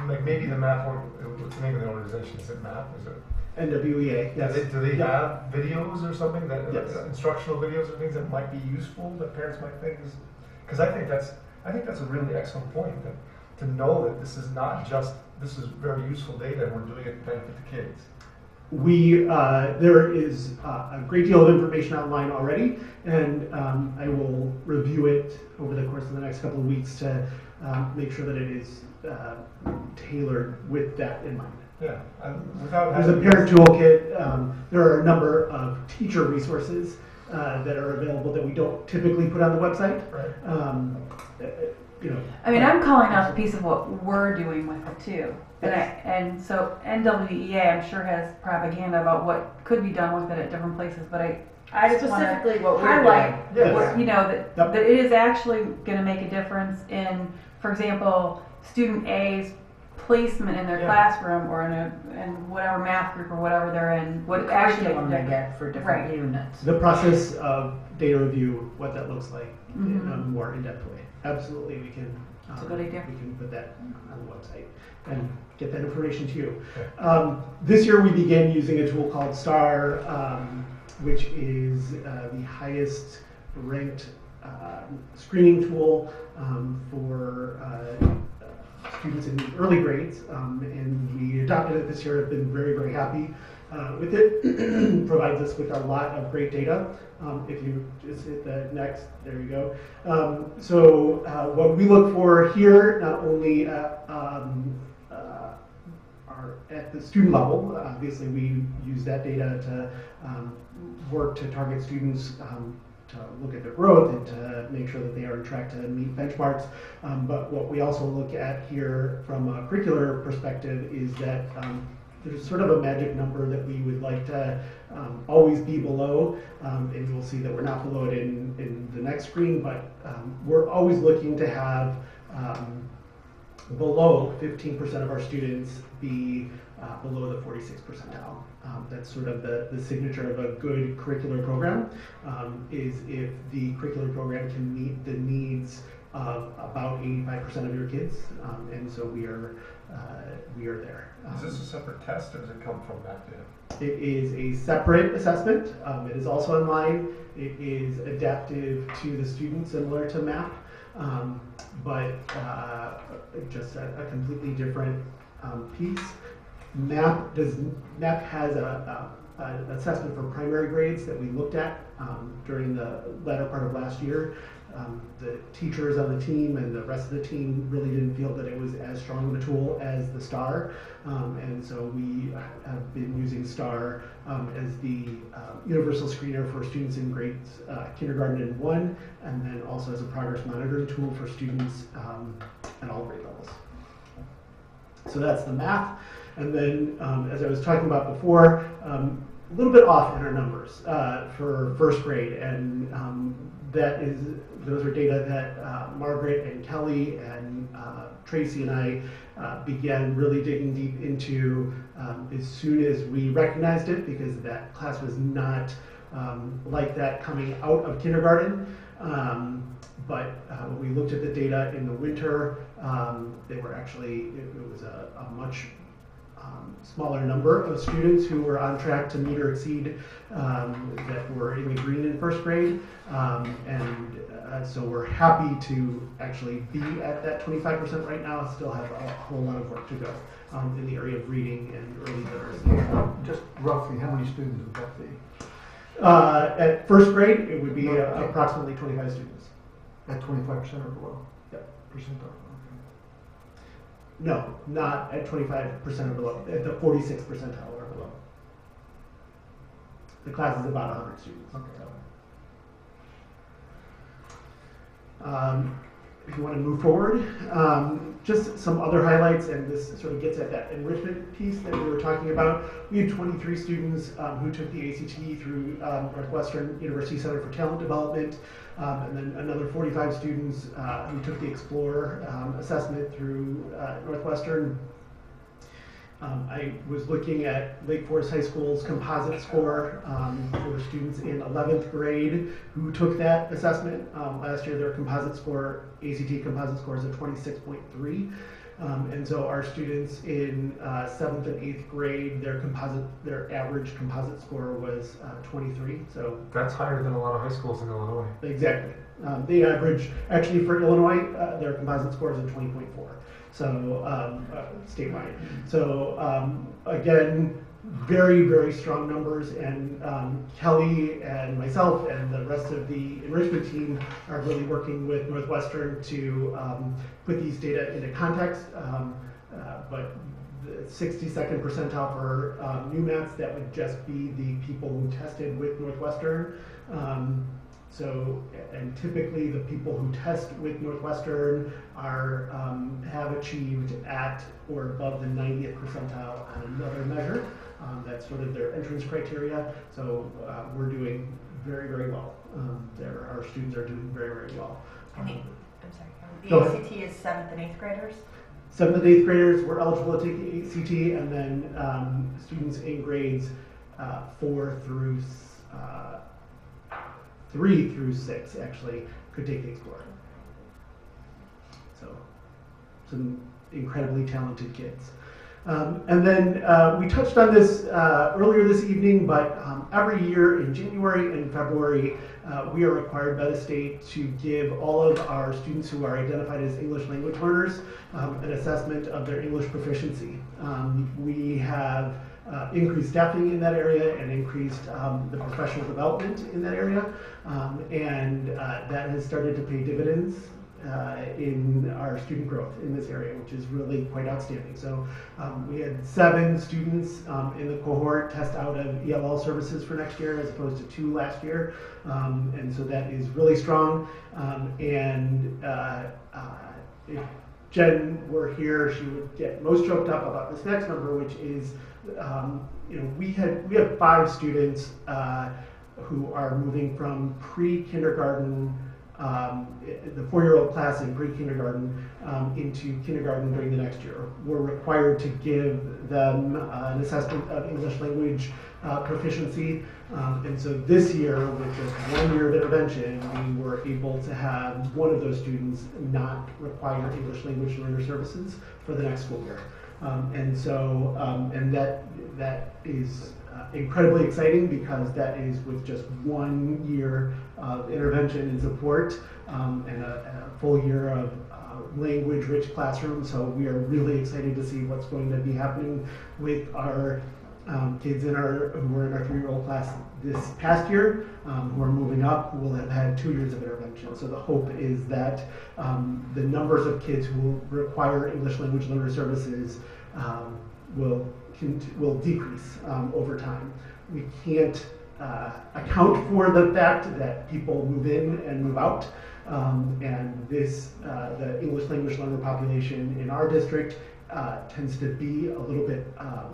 like maybe the map one. What's the name of the organization? Is it MAP? Is it NWEA? Yes. Do they have videos or something that Yes. instructional videos or things that might be useful that parents might think is? Because I think that's a really excellent point, that to know that this is not just, this is very useful data and we're doing it to benefit the kids. There is a great deal of information online already, and I will review it over the course of the next couple of weeks to make sure that it is tailored with that in mind. Yeah, There's a parent toolkit. There are a number of teacher resources that are available that we don't typically put on the website. Right. I mean, I'm calling out the piece of what we're doing with it too. And so NWEA, I'm sure, has propaganda about what could be done with it at different places, but I just want Specifically to what we're highlight doing. what, Yes. that it is actually going to make a difference in, for example, student A's placement in their Yeah. classroom or in whatever math group or whatever they're in. What actually curriculum they makes a get for different Right. units. The process of data review, what that looks like in a Mhm. more in-depth way. Absolutely, we can. It's a good idea. We can put that on the website and get that information to you. This year we began using a tool called STAR, which is the highest ranked screening tool for students in the early grades, and we adopted it this year. Have been very, very happy with it. Provides us with a lot of great data. If you just hit the next, there you go. So what we look for here, not only at the student level, obviously we use that data to work to target students, to look at their growth and to make sure that they are on track to meet benchmarks. But what we also look at here from a curricular perspective is that there's sort of a magic number that we would like to always be below, and you'll see that we're not below it in the next screen, but we're always looking to have below 15% of our students be below the 46th percentile. That's sort of the signature of a good curricular program, is if the curricular program can meet the needs of about 85% of your kids, and so we are there. Is this a separate test or does it come from that data? It is a separate assessment. It is also online. It is adaptive to the student, similar to MAP, but just a completely different piece. MAP has an assessment for primary grades that we looked at during the latter part of last year. The teachers on the team and the rest of the team really didn't feel that it was as strong of a tool as the STAR, and so we have been using STAR as the universal screener for students in grades kindergarten and 1, and then also as a progress monitoring tool for students at all grade levels. So that's the math. And then, as I was talking about before, a little bit off in our numbers for first grade, and those are data that Margaret and Kelly and Tracy and I began really digging deep into as soon as we recognized it, because that class was not like that coming out of kindergarten. But when we looked at the data in the winter, they were actually, it was a much smaller number of students who were on track to meet or exceed that were in the green in first grade. So we're happy to actually be at that 25% right now, still have a whole lot of work to go in the area of reading and early literacy. Just roughly, how many students would that be? At first grade, it would be approximately 25 students. At 25% or below? Yep. Percentile. No, not at 25% or below, at the 46th percentile or below. The class is about 100 students. Okay. If you want to move forward, just some other highlights, and this sort of gets at that enrichment piece that we were talking about. We had 23 students who took the ACT through Northwestern University Center for Talent Development, and then another 45 students who took the Explore assessment through Northwestern. I was looking at Lake Forest High School's composite score for students in 11th grade who took that assessment. Last year, their composite score, ACT composite score, is a 26.3. And so our students in 7th and 8th grade, their average composite score was 23. So That's higher than a lot of high schools in Illinois. exactly. The average, actually for Illinois, their composite score is a 20.4. So statewide. So again, very, very strong numbers, and Kelly and myself and the rest of the enrichment team are really working with Northwestern to put these data into context. But the 62nd percentile for UMass, that would just be the people who tested with Northwestern. And typically the people who test with Northwestern have achieved at or above the 90th percentile on another measure. That's sort of their entrance criteria. So we're doing very, very well. Our students are doing very, very well. I'm sorry. The ACT is 7th and 8th graders? 7th and 8th graders were eligible to take the ACT, and then students in grades 3 through 6 actually could take the Explorer. So some incredibly talented kids. And then we touched on this earlier this evening, but every year in January and February, we are required by the state to give all of our students who are identified as English language learners an assessment of their English proficiency. We have increased staffing in that area and increased the professional development in that area, and that has started to pay dividends in our student growth in this area, which is really quite outstanding. So we had 7 students in the cohort test out of ELL services for next year as opposed to 2 last year, and so that is really strong. If Jen were here, she would get most choked up about this next number, which is we have 5 students who are moving from pre-kindergarten, the 4-year-old class in pre-kindergarten into kindergarten during the next year. We're required to give them an assessment of English language proficiency, and so this year, with just 1 year of intervention, we were able to have one of those students not require English language learner services for the next school year. And that is incredibly exciting, because that is with just 1 year of intervention and support, and a full year of language-rich classroom. So we are really excited to see what's going to be happening with our kids who were in our 3-year-old class this past year, who are moving up, will have had 2 years of intervention. So the hope is that the numbers of kids who will require English language learner services will decrease over time. We can't account for the fact that people move in and move out, and the English language learner population in our district tends to be a little bit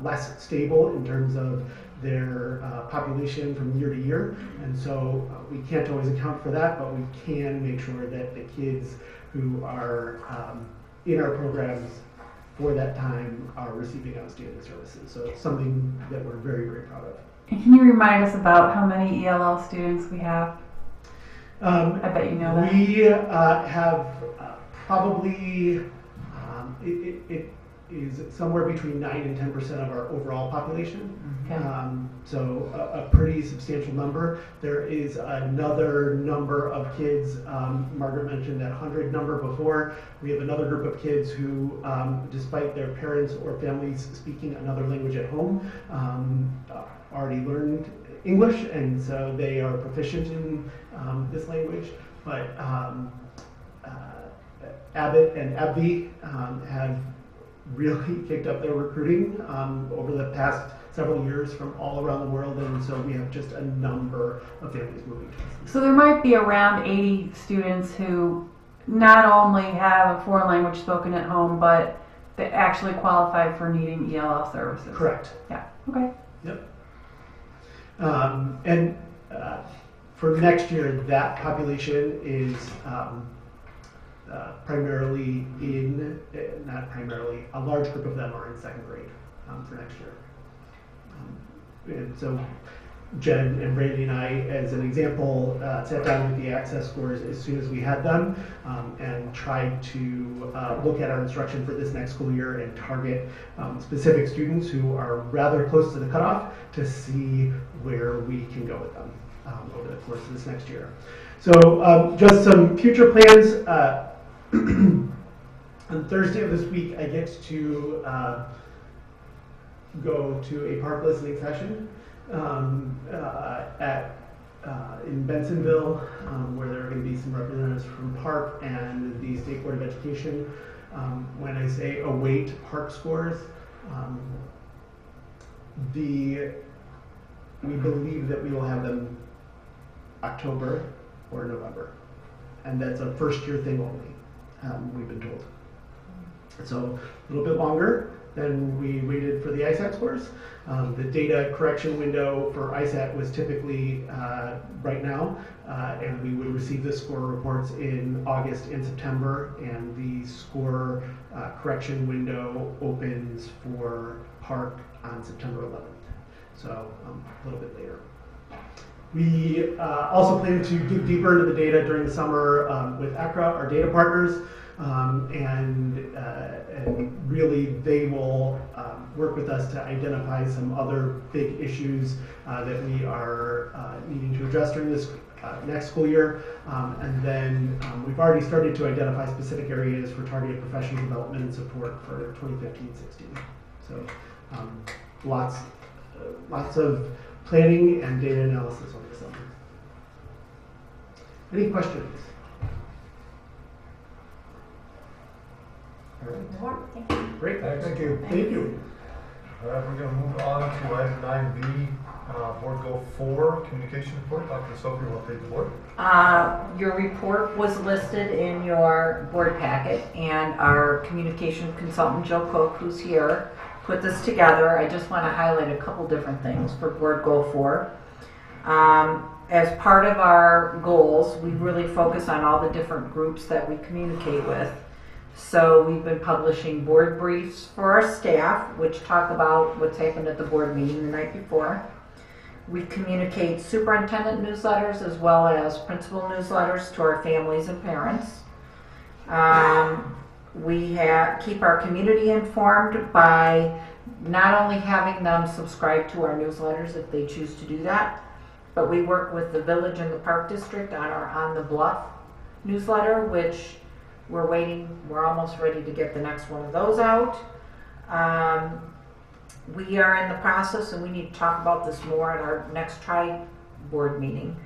less stable in terms of their population from year to year, and so we can't always account for that, but we can make sure that the kids who are in our programs for that time are receiving outstanding services. So it's something that we're very, very proud of. And can you remind us about how many ELL students we have? I bet you know that. We have probably, it is somewhere between 9 and 10% of our overall population. Okay. So a pretty substantial number. There is another number of kids, Margaret mentioned that 100 number before. We have another group of kids who, despite their parents or families speaking another language at home, already learned English, and so they are proficient in this language. But Abbott and AbbVie have really kicked up their recruiting over the past several years from all around the world, and so we have just a number of families moving to us. So there might be around 80 students who not only have a foreign language spoken at home, but they actually qualify for needing ELL services. Correct. Yeah. Okay. Yep. And for next year, that population is primarily not primarily, a large group of them are in second grade for next year. And so Jen and Brandy and I, as an example, sat down with the access scores as soon as we had them and tried to look at our instruction for this next school year and target specific students who are rather close to the cutoff to see where we can go with them over the course of this next year. So just some future plans. On Thursday of this week, I get to go to a park listening session in Bensonville, where there are going to be some representatives from Park and the State Board of Education. When I say await park scores, we believe that we will have them October or November, and that's a first-year thing only. We've been told. So a little bit longer than we waited for the ISAT scores. The data correction window for ISAT was typically right now, and we would receive the score reports in August and September, and the score correction window opens for Park on September 11th, so a little bit later. We also plan to dig deeper into the data during the summer with ECRA, our data partners, and really they will work with us to identify some other big issues that we are needing to address during this next school year. And then we've already started to identify specific areas for targeted professional development and support for 2015-16. So lots of planning and data analysis over the summer. Any questions? All right. Thank you. Great. Thank you. Thank you. All right, we're going to move on to item 9B, Board Goal 4, Communication Report. Dr. Sophie will update the board. Your report was listed in your board packet, and our communication consultant, Joe Cook, who's here, put this together. I just want to highlight a couple different things for Board Goal 4. As part of our goals, we really focus on all the different groups that we communicate with. So we've been publishing board briefs for our staff, which talk about what's happened at the board meeting the night before. We communicate superintendent newsletters as well as principal newsletters to our families and parents. We keep our community informed by not only having them subscribe to our newsletters if they choose to do that, but we work with the Village and the Park District on our On the Bluff newsletter, which We're waiting, we're almost ready to get the next one of those out. We are in the process, and we need to talk about this more at our next tri-board meeting,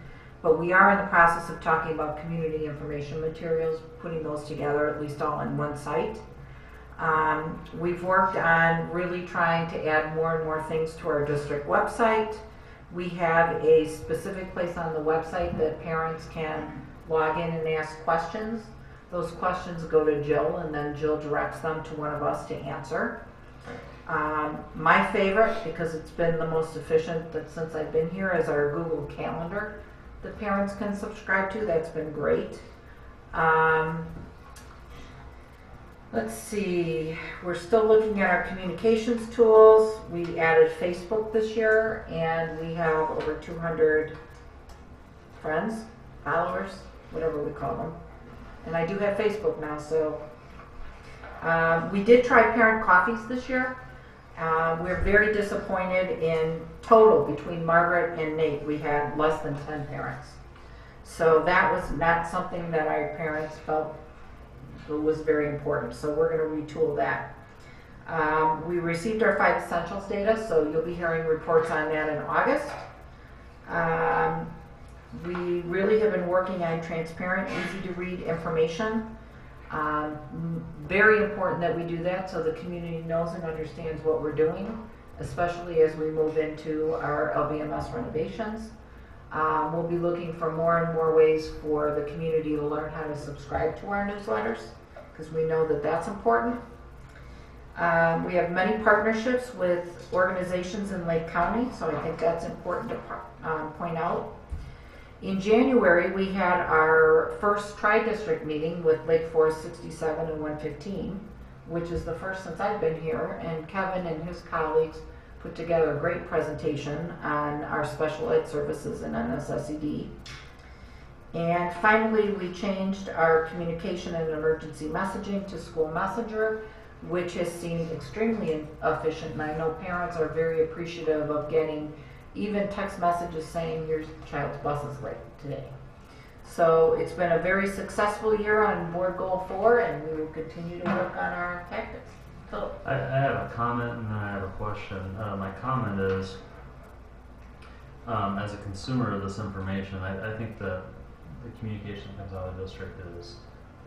but we are in the process of talking about community information materials, putting those together, at least all in one site. We've worked on really trying to add more and more things to our district website. We have a specific place on the website that parents can log in and ask questions. Those questions go to Jill, and then Jill directs them to one of us to answer. My favorite, because it's been the most efficient since I've been here, is our Google Calendar that parents can subscribe to. That's been great. Let's see, we're still looking at our communications tools. We added Facebook this year, and we have over 200 friends, followers, whatever we call them. And I do have Facebook now, so we did try parent coffees this year. We're very disappointed in total between Margaret and Nate. We had less than 10 parents. So that was not something that our parents felt was very important. So we're going to retool that. We received our 5 essentials data, so you'll be hearing reports on that in August. We really have been working on transparent, easy to read information. Very important that we do that so the community knows and understands what we're doing, especially as we move into our LBMS renovations. We'll be looking for more and more ways for the community to learn how to subscribe to our newsletters, because we know that that's important. We have many partnerships with organizations in Lake County, so I think that's important to point out. In January, we had our first tri-district meeting with Lake Forest 67 and 115, which is the first since I've been here, and Kevin and his colleagues put together a great presentation on our special ed services in NSSED. And finally, we changed our communication and emergency messaging to School Messenger, which has seemed extremely efficient, and I know parents are very appreciative of getting even text messages saying your child's bus is late today. So it's been a very successful year on Board Goal 4, and we will continue to work on our tactics. Philip? I have a comment and then I have a question. My comment is, as a consumer of this information, I think that the communication that comes out of the district is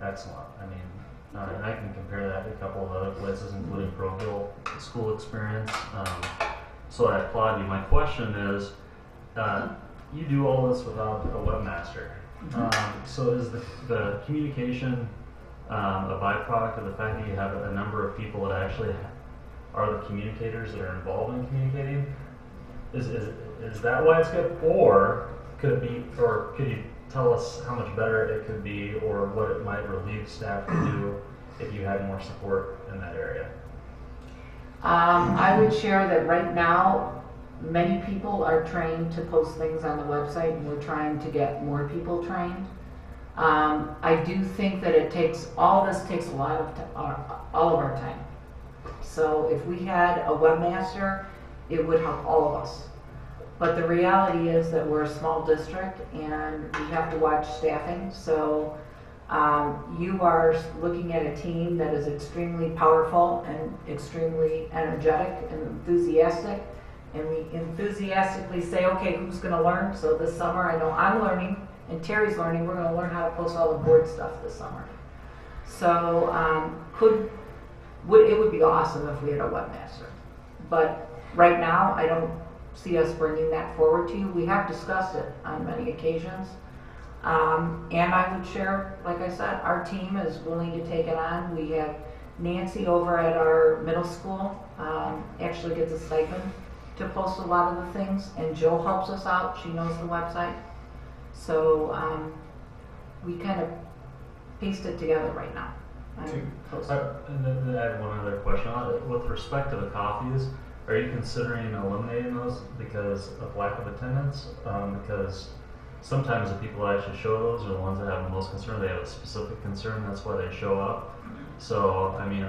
excellent. I mean, and I can compare that to a couple of other places, including Pro-Hill School Experience. So I applaud you. My question is, you do all this without a webmaster. So is the communication a byproduct of the fact that you have a number of people that actually are the communicators that are involved in communicating? Is that why it's good, or could it be, or could you tell us how much better it could be, or what it might relieve staff to do if you had more support in that area? I would share that right now, many people are trained to post things on the website, and we're trying to get more people trained. I do think that all this takes a lot of all of our time. So if we had a webmaster, it would help all of us. But the reality is that we're a small district and we have to watch staffing. So you are looking at a team that is extremely powerful and extremely energetic and enthusiastic. And we enthusiastically say, okay, who's going to learn? So this summer, I know I'm learning and Terry's learning. We're going to learn how to post all the board stuff this summer. So it would be awesome if we had a webmaster. But right now, I don't see us bringing that forward to you. We have discussed it on many occasions. And I would share, like I said, our team is willing to take it on. We have Nancy over at our middle school, actually gets a stipend to post a lot of the things, and Jill helps us out. She knows the website. So we kind of pieced it together right now. And then I have one other question. With respect to the coffees, are you considering eliminating those because of lack of attendance? Because sometimes the people that actually show those are the ones that have the most concern. They have a specific concern, that's why they show up. So, I mean,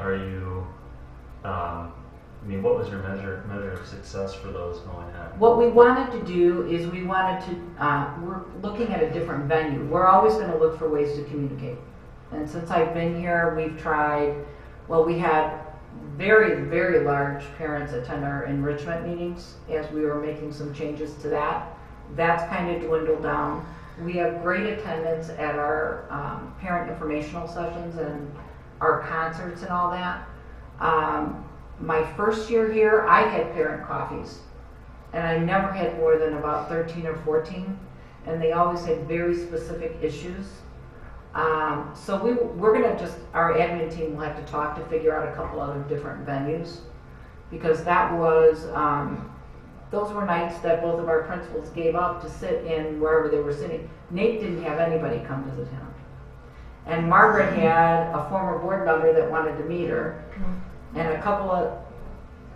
what was your measure of success for those going on? What we wanted to do is we're looking at a different venue. We're always going to look for ways to communicate. And since I've been here, we've tried, well, we had very, very large parents attend our enrichment meetings as we were making some changes to that. That's kind of dwindled down. We have great attendance at our parent informational sessions and our concerts and all that. My first year here, I had parent coffees, and I never had more than about 13 or 14, and they always had very specific issues. So we're gonna just, our admin team will have to talk to figure out a couple other different venues, because that was, those were nights that both of our principals gave up to sit in wherever they were sitting. Nate didn't have anybody come visit him. And Margaret had a former board member that wanted to meet her, and a couple of,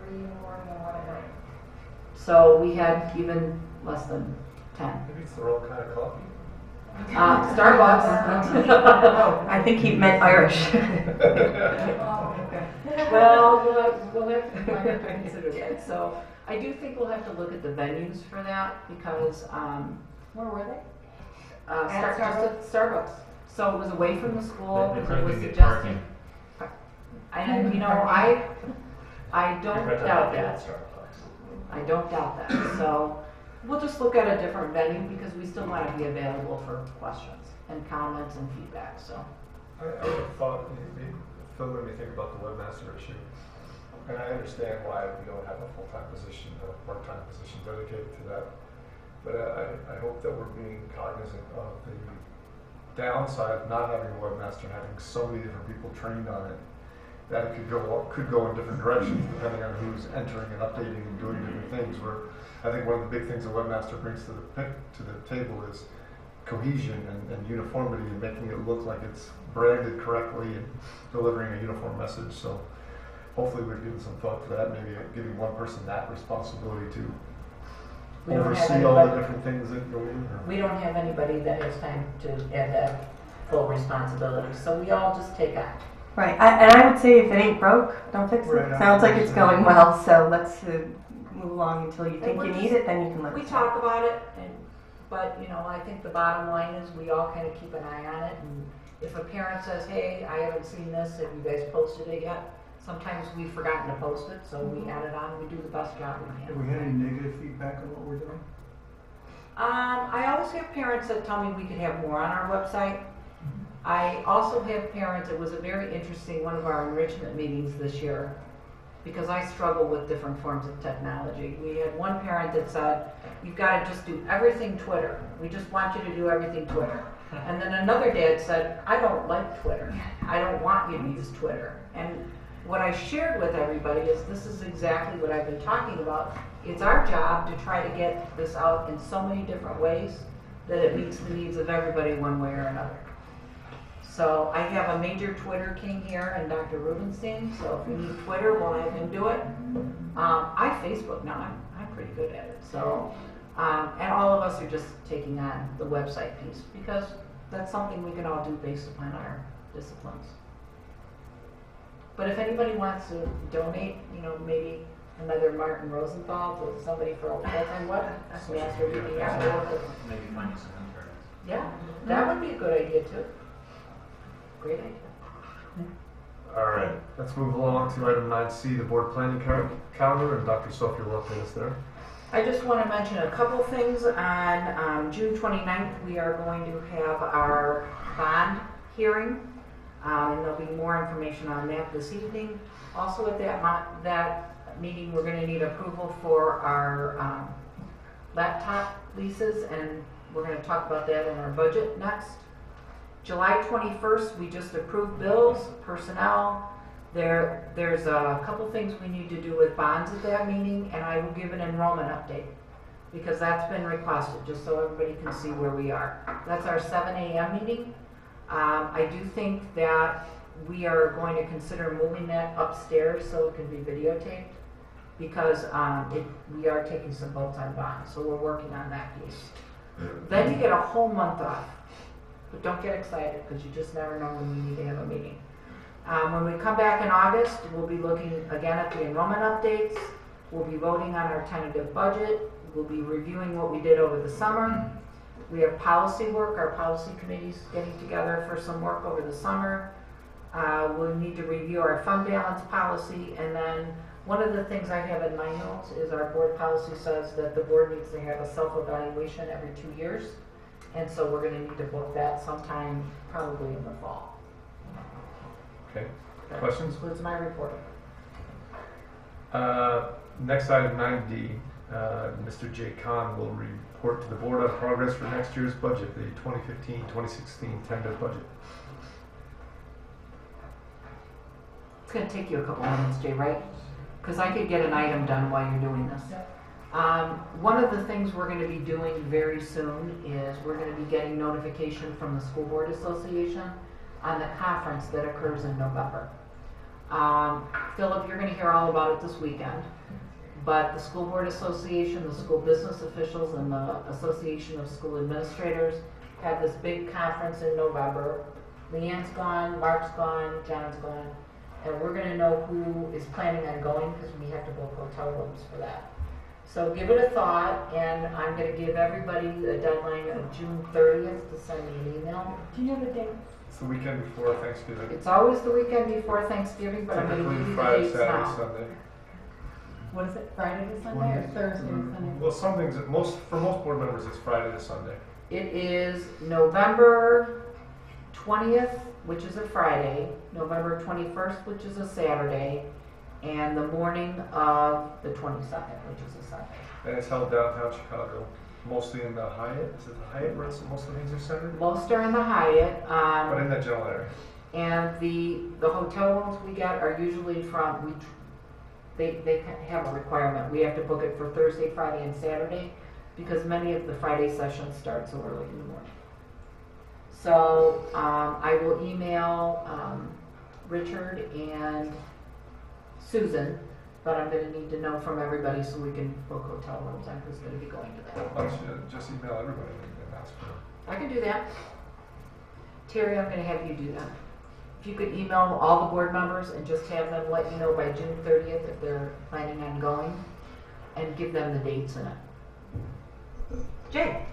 3 in the morning and 1 at night. so we had even less than 10. Maybe it's the wrong kind of coffee. Starbucks. I think he meant Irish. Well, we'll have to consider that. So I do think we'll have to look at the venues for that, because, Where were they? just at Starbucks. So it was away from the school, They because it was probably get suggested. parking. And, you know, I don't doubt that. I don't doubt that. So we'll just look at a different venue, because we still want to be available for questions and comments and feedback, so. I would have thought, Phil made me think about the webmaster issue. And I understand why we don't have a full-time position, a part-time position dedicated to that. But I hope that we're being cognizant of the downside of not having a webmaster, having so many different people trained on it, that it could go in different directions depending on who's entering and updating and doing different things. Where I think one of the big things a webmaster brings to the table is cohesion and uniformity, and making it look like it's branded correctly and delivering a uniform message. So hopefully we've given some thought to that, maybe giving one person that responsibility to We don't have oversee all the anybody- different things that go in. We don't have anybody that has time to add that full responsibility, so we all just take on. Right, and I would say if it ain't broke, don't fix it. Right, Sounds like it's going well, so let's move along until you think we're you just- need it, then you can let We us know. talk about it, but you know, I think the bottom line is we all kind of keep an eye on it. And if a parent says, "Hey, I haven't seen this. Have you guys posted it yet?" Sometimes we've forgotten to post it, so we add it on. We do the best job we Have can. we had any negative feedback on what we're doing? I always have parents that tell me we could have more on our website. I also have parents, it was a very interesting one of our enrichment meetings this year, because I struggle with different forms of technology. We had one parent that said, "You've got to just do everything Twitter. We just want you to do everything Twitter." And then another dad said, "I don't like Twitter. I don't want you to use Twitter." And what I shared with everybody is this is exactly what I've been talking about. It's our job to try to get this out in so many different ways that it meets the needs of everybody one way or another. So I have a major Twitter king here in Dr. Rubenstein, so if you need Twitter, we'll have him do it. I Facebook now, I'm pretty good at it. So, and all of us are just taking on the website piece, because that's something we can all do based upon our disciplines. But if anybody wants to donate, you know, maybe another Martin Rosenthal to somebody for a full-time webmaster, we can have to work with them. Maybe find some interns. Yeah, that would be a good idea too. Great idea. All right, let's move along to item 9C, the board planning calendar, and Dr. Sophie will update us there. I just want to mention a couple things. On June 29th, we are going to have our bond hearing, and there'll be more information on that this evening. Also at that meeting, we're going to need approval for our laptop leases, and we're going to talk about that in our budget next. July 21st, we just approved bills, personnel. There's a couple things we need to do with bonds at that meeting, and I will give an enrollment update, because that's been requested, just so everybody can see where we are. That's our 7 a.m. meeting. I do think that we are going to consider moving that upstairs so it can be videotaped, because we are taking some votes on bonds, so we're working on that piece. Then you get a whole month off. But don't get excited, because you just never know when we need to have a meeting. When we come back in August, we'll be looking again at the enrollment updates. We'll be voting on our tentative budget. We'll be reviewing what we did over the summer. We have policy work, our policy committee's getting together for some work over the summer. We'll need to review our fund balance policy, and then one of the things I have in my notes is our board policy says that the board needs to have a self-evaluation every 2 years, and so we're gonna need to book that sometime probably in the fall. Okay, That questions? concludes my report. Next item 9D, Mr. Jay Kahn will report to the board on progress for next year's budget, the 2015-2016 tentative budget. It's gonna take you a couple minutes, Jay, right? Because I could get an item done while you're doing this. One of the things we're gonna be doing very soon is we're gonna be getting notification from the School Board Association on the conference that occurs in November. Philip, you're gonna hear all about it this weekend. But the School Board Association, the school business officials, and the Association of School Administrators have this big conference in November. Leanne's gone, Mark's gone, John's gone, and we're gonna know who is planning on going because we have to book hotel rooms for that. So give it a thought, and I'm gonna give everybody a deadline of June 30th to send me an email. Do you know the date? It's the weekend before Thanksgiving. It's always the weekend before Thanksgiving, but I'm gonna give Typically you the Friday, dates Saturday, now. Sunday. What is it, Friday to Sunday or Thursday to Sunday? Well, some things, for most board members, it's Friday to Sunday. It is November 20th, which is a Friday, November 21st, which is a Saturday, and the morning of the 22nd, which is a Sunday. And it's held downtown Chicago, mostly in the Hyatt. Is it the Hyatt where most of the things are centered? Most are in the Hyatt, But in that general area. and the hotel rooms we get are usually from, they have a requirement. We have to book it for Thursday, Friday, and Saturday, because many of the Friday sessions start so early in the morning. So I will email Richard and Susan, but I'm going to need to know from everybody so we can book hotel rooms on who's going to be going to that. Why don't you just email everybody and ask for them? I can do that. Terry, I'm going to have you do that. If you could email all the board members and just have them let you know by June 30th if they're planning on going, and give them the dates in it. Jay?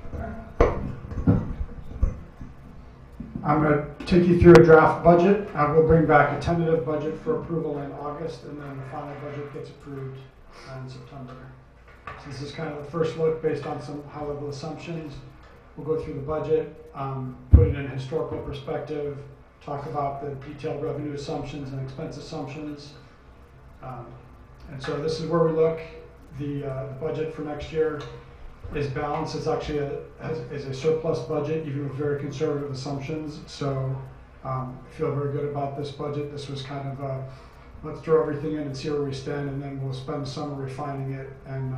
I'm going to take you through a draft budget. I will bring back a tentative budget for approval in August, and then the final budget gets approved in September. So this is kind of the first look based on some high-level assumptions. We'll go through the budget, put it in historical perspective, talk about the detailed revenue assumptions and expense assumptions. And so this is where we look. The budget for next year is balanced. It's actually is a surplus budget, even with very conservative assumptions. So I feel very good about this budget. This was kind of a, let's throw everything in and see where we stand, and then we'll spend the summer refining it and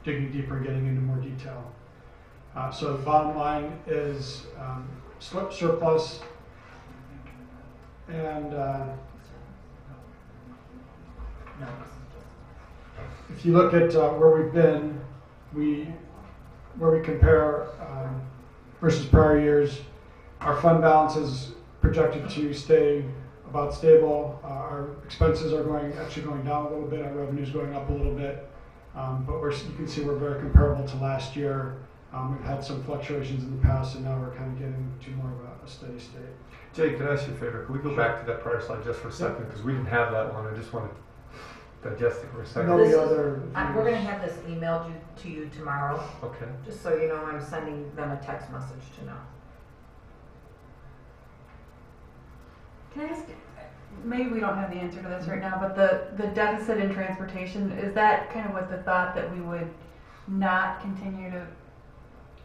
digging deeper and getting into more detail. So the bottom line is surplus, and if you look at where we've been, where we compare versus prior years, our fund balance is projected to stay about stable. Our expenses are actually going down a little bit. Our revenue's going up a little bit, but you can see we're very comparable to last year. We've had some fluctuations in the past, and now we're kind of getting to more of a steady state. Jay, could I ask you a favor? Could we go back to that prior slide just for a second? Because we didn't have that one. I just want to digest it for a second. This is- other We're going to have this emailed to you tomorrow, Okay. just so you know I'm sending them a text message to know. Can I ask, maybe we don't have the answer to this right now, but the deficit in transportation, is that kind of what the thought that we would not continue to?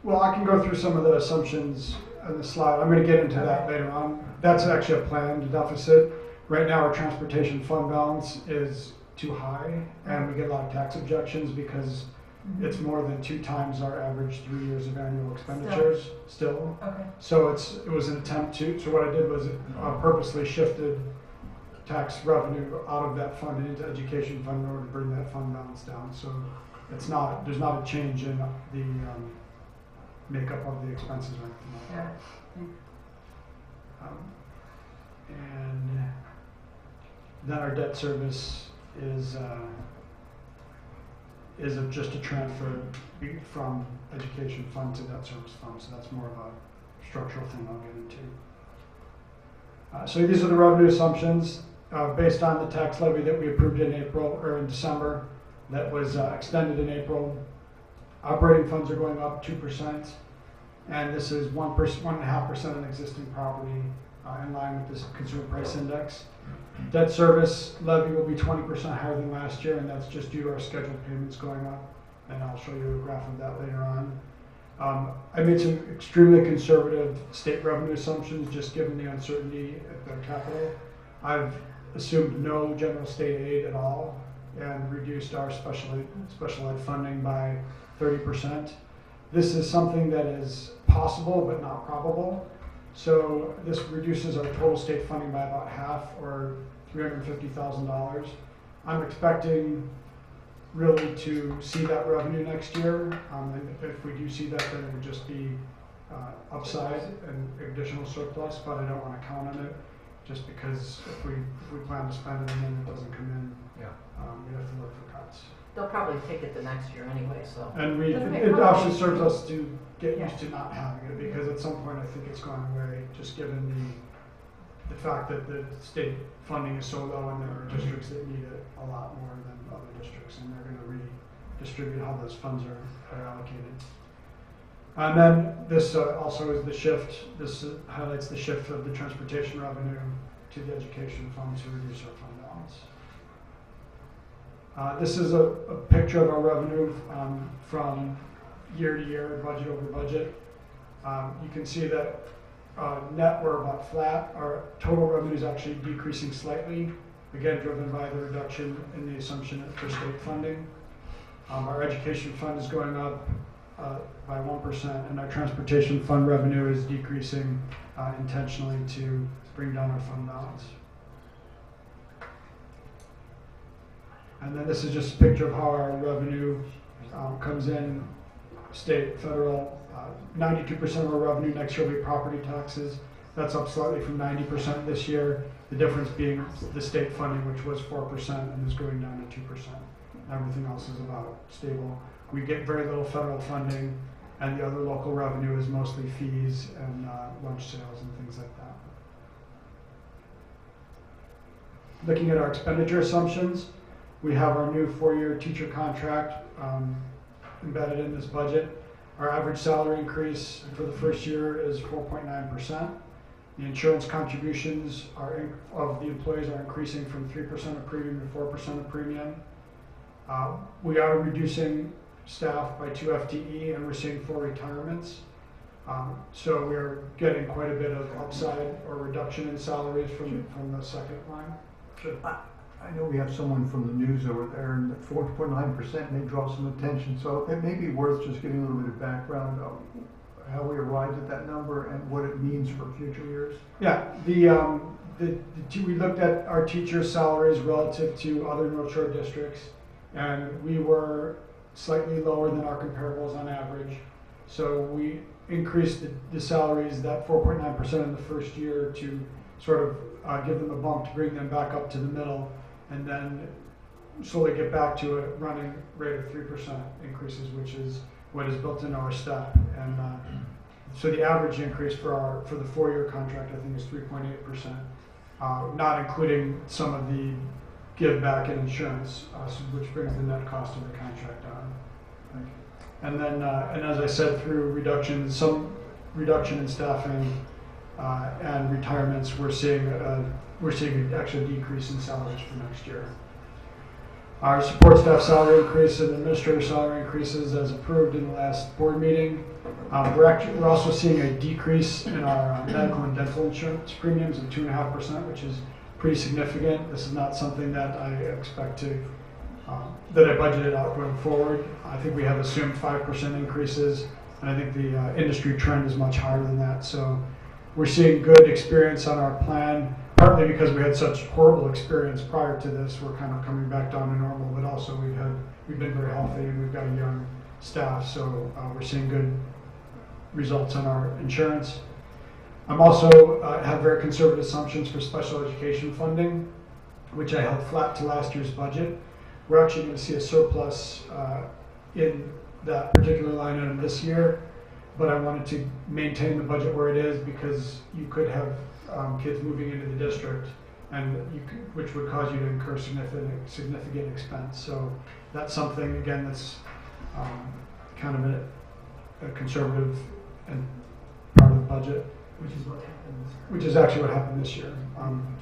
Well, I can go through some of the assumptions on the slide. I'm going to get into that later on. That's actually a planned deficit. Right now, our transportation fund balance is too high, and we get a lot of tax objections because it's more than 2 times our average 3 years of annual expenditures still. Okay. So it was an attempt to, so what I did was purposely shifted tax revenue out of that fund and into education fund in order to bring that fund balance down. So there's not a change in the makeup of the expenses or anything like that. And then our debt service is is just a transfer from education fund to debt service fund, so that's more of a structural thing I'll get into. So these are the revenue assumptions based on the tax levy that we approved in April or in December that was extended in April. Operating funds are going up 2%, and this is 1.5% on existing property in line with this consumer price index. Debt service levy will be 20% higher than last year, and that's just due to our scheduled payments going up, and I'll show you a graph of that later on. I made some extremely conservative state revenue assumptions just given the uncertainty at the capital. I've assumed no general state aid at all and reduced our special ed funding by 30%. This is something that is possible but not probable. So this reduces our total state funding by about half, or $350,000. I'm expecting really to see that revenue next year. And if we do see that, then it would just be upside and additional surplus, but I don't want to count on it just because if we plan to spend it and then it doesn't come in, we have to look for cuts. They'll probably take it the next year anyway, so. And it actually serves us to get used to not having it, because at some point I think it's gone away, just given the fact that the state funding is so low and there are districts that need it a lot more than other districts, and they're going to redistribute how those funds are allocated. And then this also is the shift. This highlights the shift of the transportation revenue to the education fund to reduce our fund balance. This is a picture of our revenue from year to year, budget over budget. You can see that net we're about flat. Our total revenue is actually decreasing slightly, again driven by the reduction in the assumption for state funding. Our education fund is going up by 1%, and our transportation fund revenue is decreasing intentionally to bring down our fund balance. And then this is just a picture of how our revenue comes in, state, federal. 92% of our revenue next year will be property taxes. That's up slightly from 90% this year. The difference being the state funding, which was 4% and is going down to 2%. Everything else is about stable. We get very little federal funding, and the other local revenue is mostly fees and lunch sales and things like that. Looking at our expenditure assumptions, we have our new 4-year teacher contract embedded in this budget. Our average salary increase for the first year is 4.9%. The insurance contributions of the employees are increasing from 3% of premium to 4% of premium. We are reducing staff by 2 FTE, and we're seeing 4 retirements. So we're getting quite a bit of upside or reduction in salaries from the second line. Sure. I know we have someone from the news over there, and 4.9% may draw some attention, so it may be worth just giving a little bit of background of how we arrived at that number and what it means for future years. Yeah, we looked at our teachers' salaries relative to other North Shore districts, and we were slightly lower than our comparables on average. So we increased the salaries, that 4.9% in the first year, to sort of give them a bump to bring them back up to the middle, and then slowly get back to a running rate of 3% increases, which is what is built into our step. And so the average increase for the 4-year contract, I think, is 3.8%, not including some of the give back in insurance, which brings the net cost of the contract down. And then, and as I said, through some reduction in staffing and retirements, we're seeing actually a decrease in salaries for next year. Our support staff salary increase and administrator salary increases as approved in the last board meeting. We're also seeing a decrease in our medical and dental insurance premiums of 2.5%, which is pretty significant. This is not something that I expect to, that I budgeted out going forward. I think we have assumed 5% increases, and I think the industry trend is much higher than that. So we're seeing good experience on our plan, partly because we had such horrible experience prior to this. We're kind of coming back down to normal, but also we've been very healthy and we've got a young staff, so we're seeing good results on our insurance. I'm also have very conservative assumptions for special education funding, which I held flat to last year's budget. we're actually going to see a surplus in that particular line item this year, but I wanted to maintain the budget where it is because you could have kids moving into the district, and which would cause you to incur significant expense. So that's something, again, that's kind of a conservative and part of the budget. Which is what happens. Which is actually what happened this year.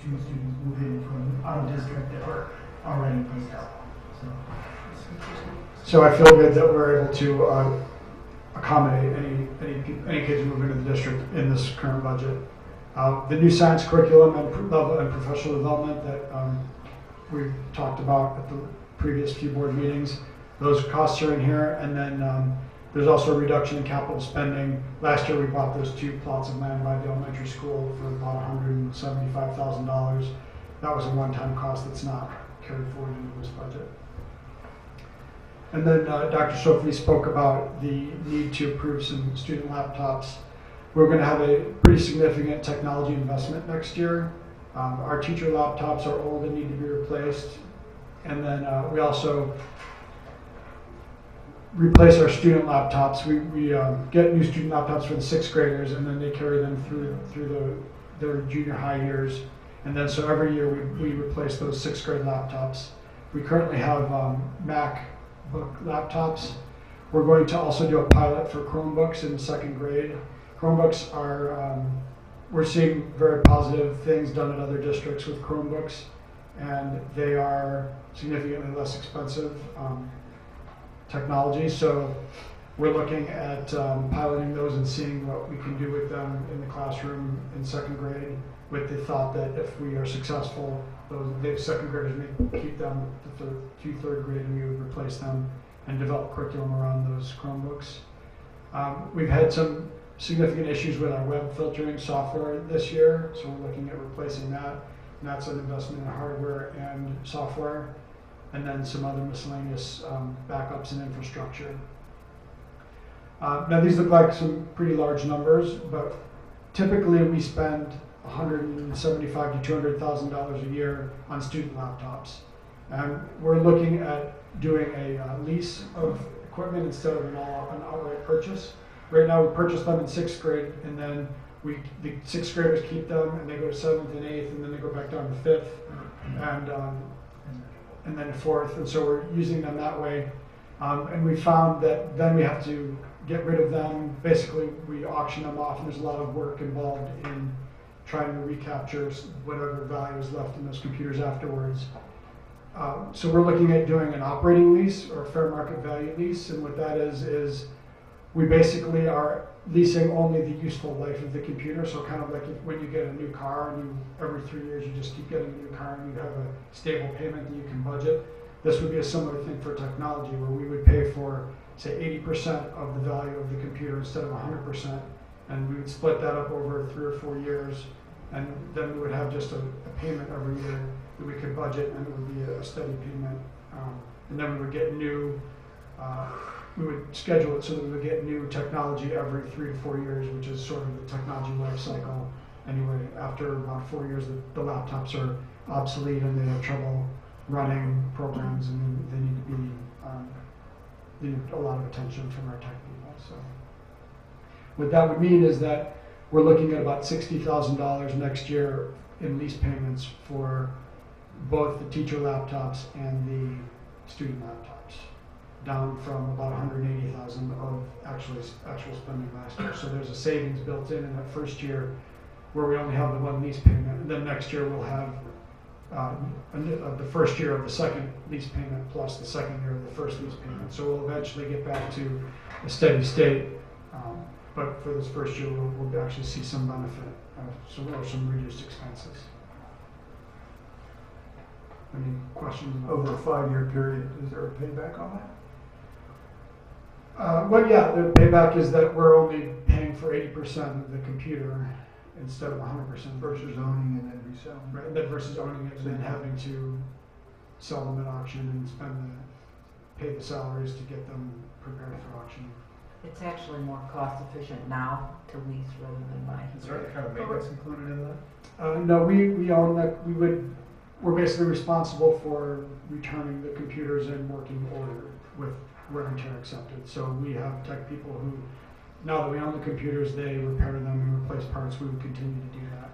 Two students moving from out of district that were already placed out. So I feel good that we're able to accommodate any kids moving into the district in this current budget. The new science curriculum and professional development that we've talked about at the previous few board meetings, those costs are in here, and then there's also a reduction in capital spending. Last year we bought those 2 plots of land by the elementary school for about $175,000. That was a one-time cost that's not carried forward into this budget. And then Dr. Sophie spoke about the need to approve some student laptops. We're going to have a pretty significant technology investment next year. Our teacher laptops are old and need to be replaced. And then we also replace our student laptops. We get new student laptops for the 6th graders, and then they carry them through their junior high years. And then so every year we replace those 6th grade laptops. We currently have MacBook laptops. We're going to also do a pilot for Chromebooks in 2nd grade. Chromebooks are, we're seeing very positive things done in other districts with Chromebooks, and they are significantly less expensive technology. So we're looking at piloting those and seeing what we can do with them in the classroom in 2nd grade, with the thought that if we are successful, the 2nd graders may keep them to 3rd grade, and we would replace them and develop curriculum around those Chromebooks. We've had some significant issues with our web filtering software this year, so we're looking at replacing that. And that's an investment in hardware and software, and then some other miscellaneous backups and infrastructure. Now these look like some pretty large numbers, but typically we spend $175,000 to $200,000 a year on student laptops. And we're looking at doing a lease of equipment instead of an outright purchase. Right now we purchase them in 6th grade, and then the 6th graders keep them, and they go to 7th and 8th, and then they go back down to 5th, and then 4th. And so we're using them that way. And we found that then we have to get rid of them. Basically, we auction them off, and there's a lot of work involved in trying to recapture whatever value is left in those computers afterwards. So we're looking at doing an operating lease or a fair market value lease, and what that is we basically are leasing only the useful life of the computer. So kind of like when you get a new car, and every 3 years you just keep getting a new car, and you have a stable payment that you can budget. This would be a similar thing for technology, where we would pay for, say, 80% of the value of the computer instead of 100%, and we would split that up over 3 or 4 years, and then we would have just a payment every year that we could budget, and it would be a steady payment. And then we would get new, we would schedule it so that we would get new technology every 3 to 4 years, which is sort of the technology life cycle. Anyway, after about 4 years, the laptops are obsolete and they have trouble running programs, and they need to be, they need a lot of attention from our tech people. So what that would mean is that we're looking at about $60,000 next year in lease payments for both the teacher laptops and the student laptops, down from about $180,000 of actual spending last year. So there's a savings built in that first year where we only have the one lease payment, and then next year we'll have the first year of the second lease payment plus the second year of the first lease payment. So we'll eventually get back to a steady state, but for this first year we'll actually see some benefit, or some reduced expenses. Any questions? Over a 5-year period, is there a payback on that? Well, yeah, the payback is that we're only paying for 80% of the computer instead of 100% Versus owning and then reselling. Right, and then versus owning it and then having to sell them at auction and pay the salaries to get them prepared for auction. It's actually more cost efficient now to lease rather than buy. Is there any kind of maintenance included in that? No, we own that. we're basically responsible for returning the computers in working order with wear and tear accepted. So we have tech people who, now that we own the computers, they repair them and replace parts. We would continue to do that.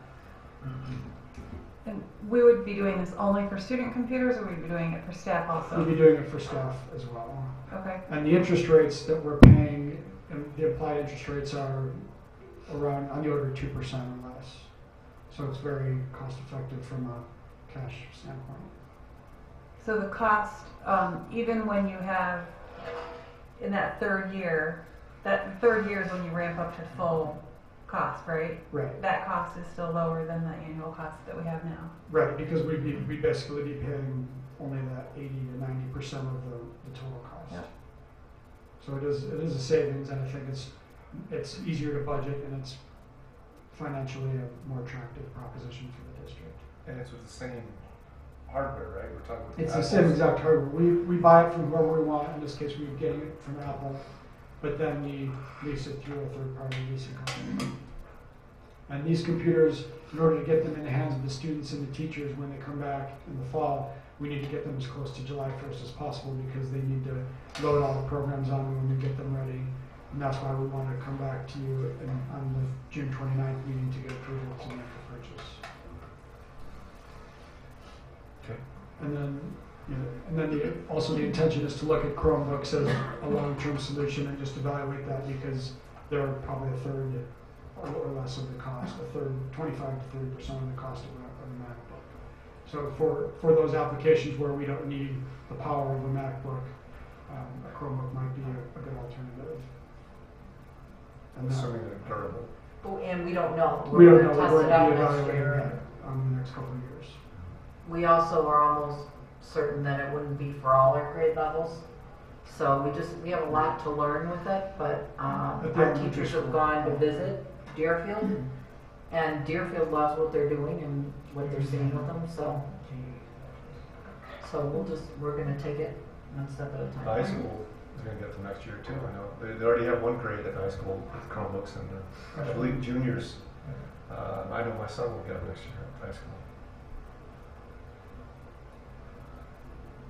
And we would be doing this only for student computers, or we'd be doing it for staff also? We'll be doing it for staff as well. Okay. And the interest rates that we're paying, and the applied interest rates are around on the order of 2% or less. So it's very cost effective from a cash standpoint. So the cost, even when you have, in that third year is when you ramp up to full cost, right? Right. That cost is still lower than the annual cost that we have now. Right, because we'd basically be paying only that 80 to 90% of the total cost. Yep. So it is a savings, and I think it's easier to budget, and it's financially a more attractive proposition for the district. And it's with the same hardware, right? We're talking with It's the Apple's. same exact hardware. We buy it from whoever we want. In this case, we're getting it from Apple, but then we lease it through a third-party leasing company. And these computers, in order to get them in the hands of the students and the teachers when they come back in the fall, we need to get them as close to July 1st as possible, because they need to load all the programs on them when we get them ready. And that's why we want to come back to you on the June 29th meeting to get approval to make the purchase. Okay. And then also the intention is to look at Chromebooks as a long-term solution and just evaluate that, because they're probably a third or less of the cost, 25 to 30% of the cost of a MacBook. So for those applications where we don't need the power of a MacBook, a Chromebook might be a good alternative. And Assuming they're durable. Oh, and we don't know. we don't We're know. gonna We're test it going out to be next evaluating year. that in the next couple of years. We also are almost certain that it wouldn't be for all our grade levels. So we have a lot to learn with it, but our teachers have gone to visit Deerfield, and Deerfield loves what they're doing and what they're seeing with them, so we're gonna take it one step at a time. The high school is going to get them next year too. I know they already have one grade at the high school with Chromebooks, and I believe juniors. I know my son will get them next year at high school.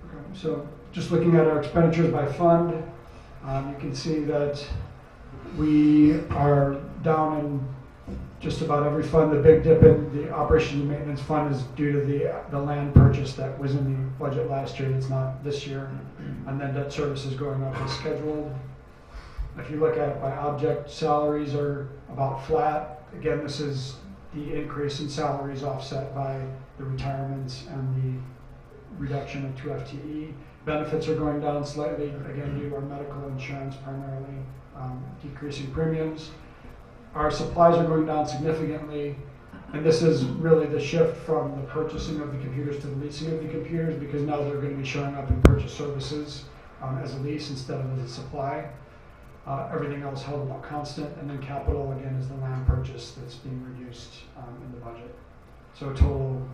Okay, so just looking at our expenditures by fund, you can see that we are down in just about every fund. The big dip in the operations and maintenance fund is due to the land purchase that was in the budget last year. It's not this year. And then debt service is going up as scheduled. If you look at it by object, salaries are about flat. Again, this is the increase in salaries offset by the retirements and the reduction of 2 FTE. Benefits are going down slightly, again due to our medical insurance primarily, decreasing premiums. Our supplies are going down significantly, and this is really the shift from the purchasing of the computers to the leasing of the computers, because now they're going to be showing up in purchase services as a lease instead of as a supply. Everything else held about constant, and then capital again is the land purchase that's being reduced in the budget. So total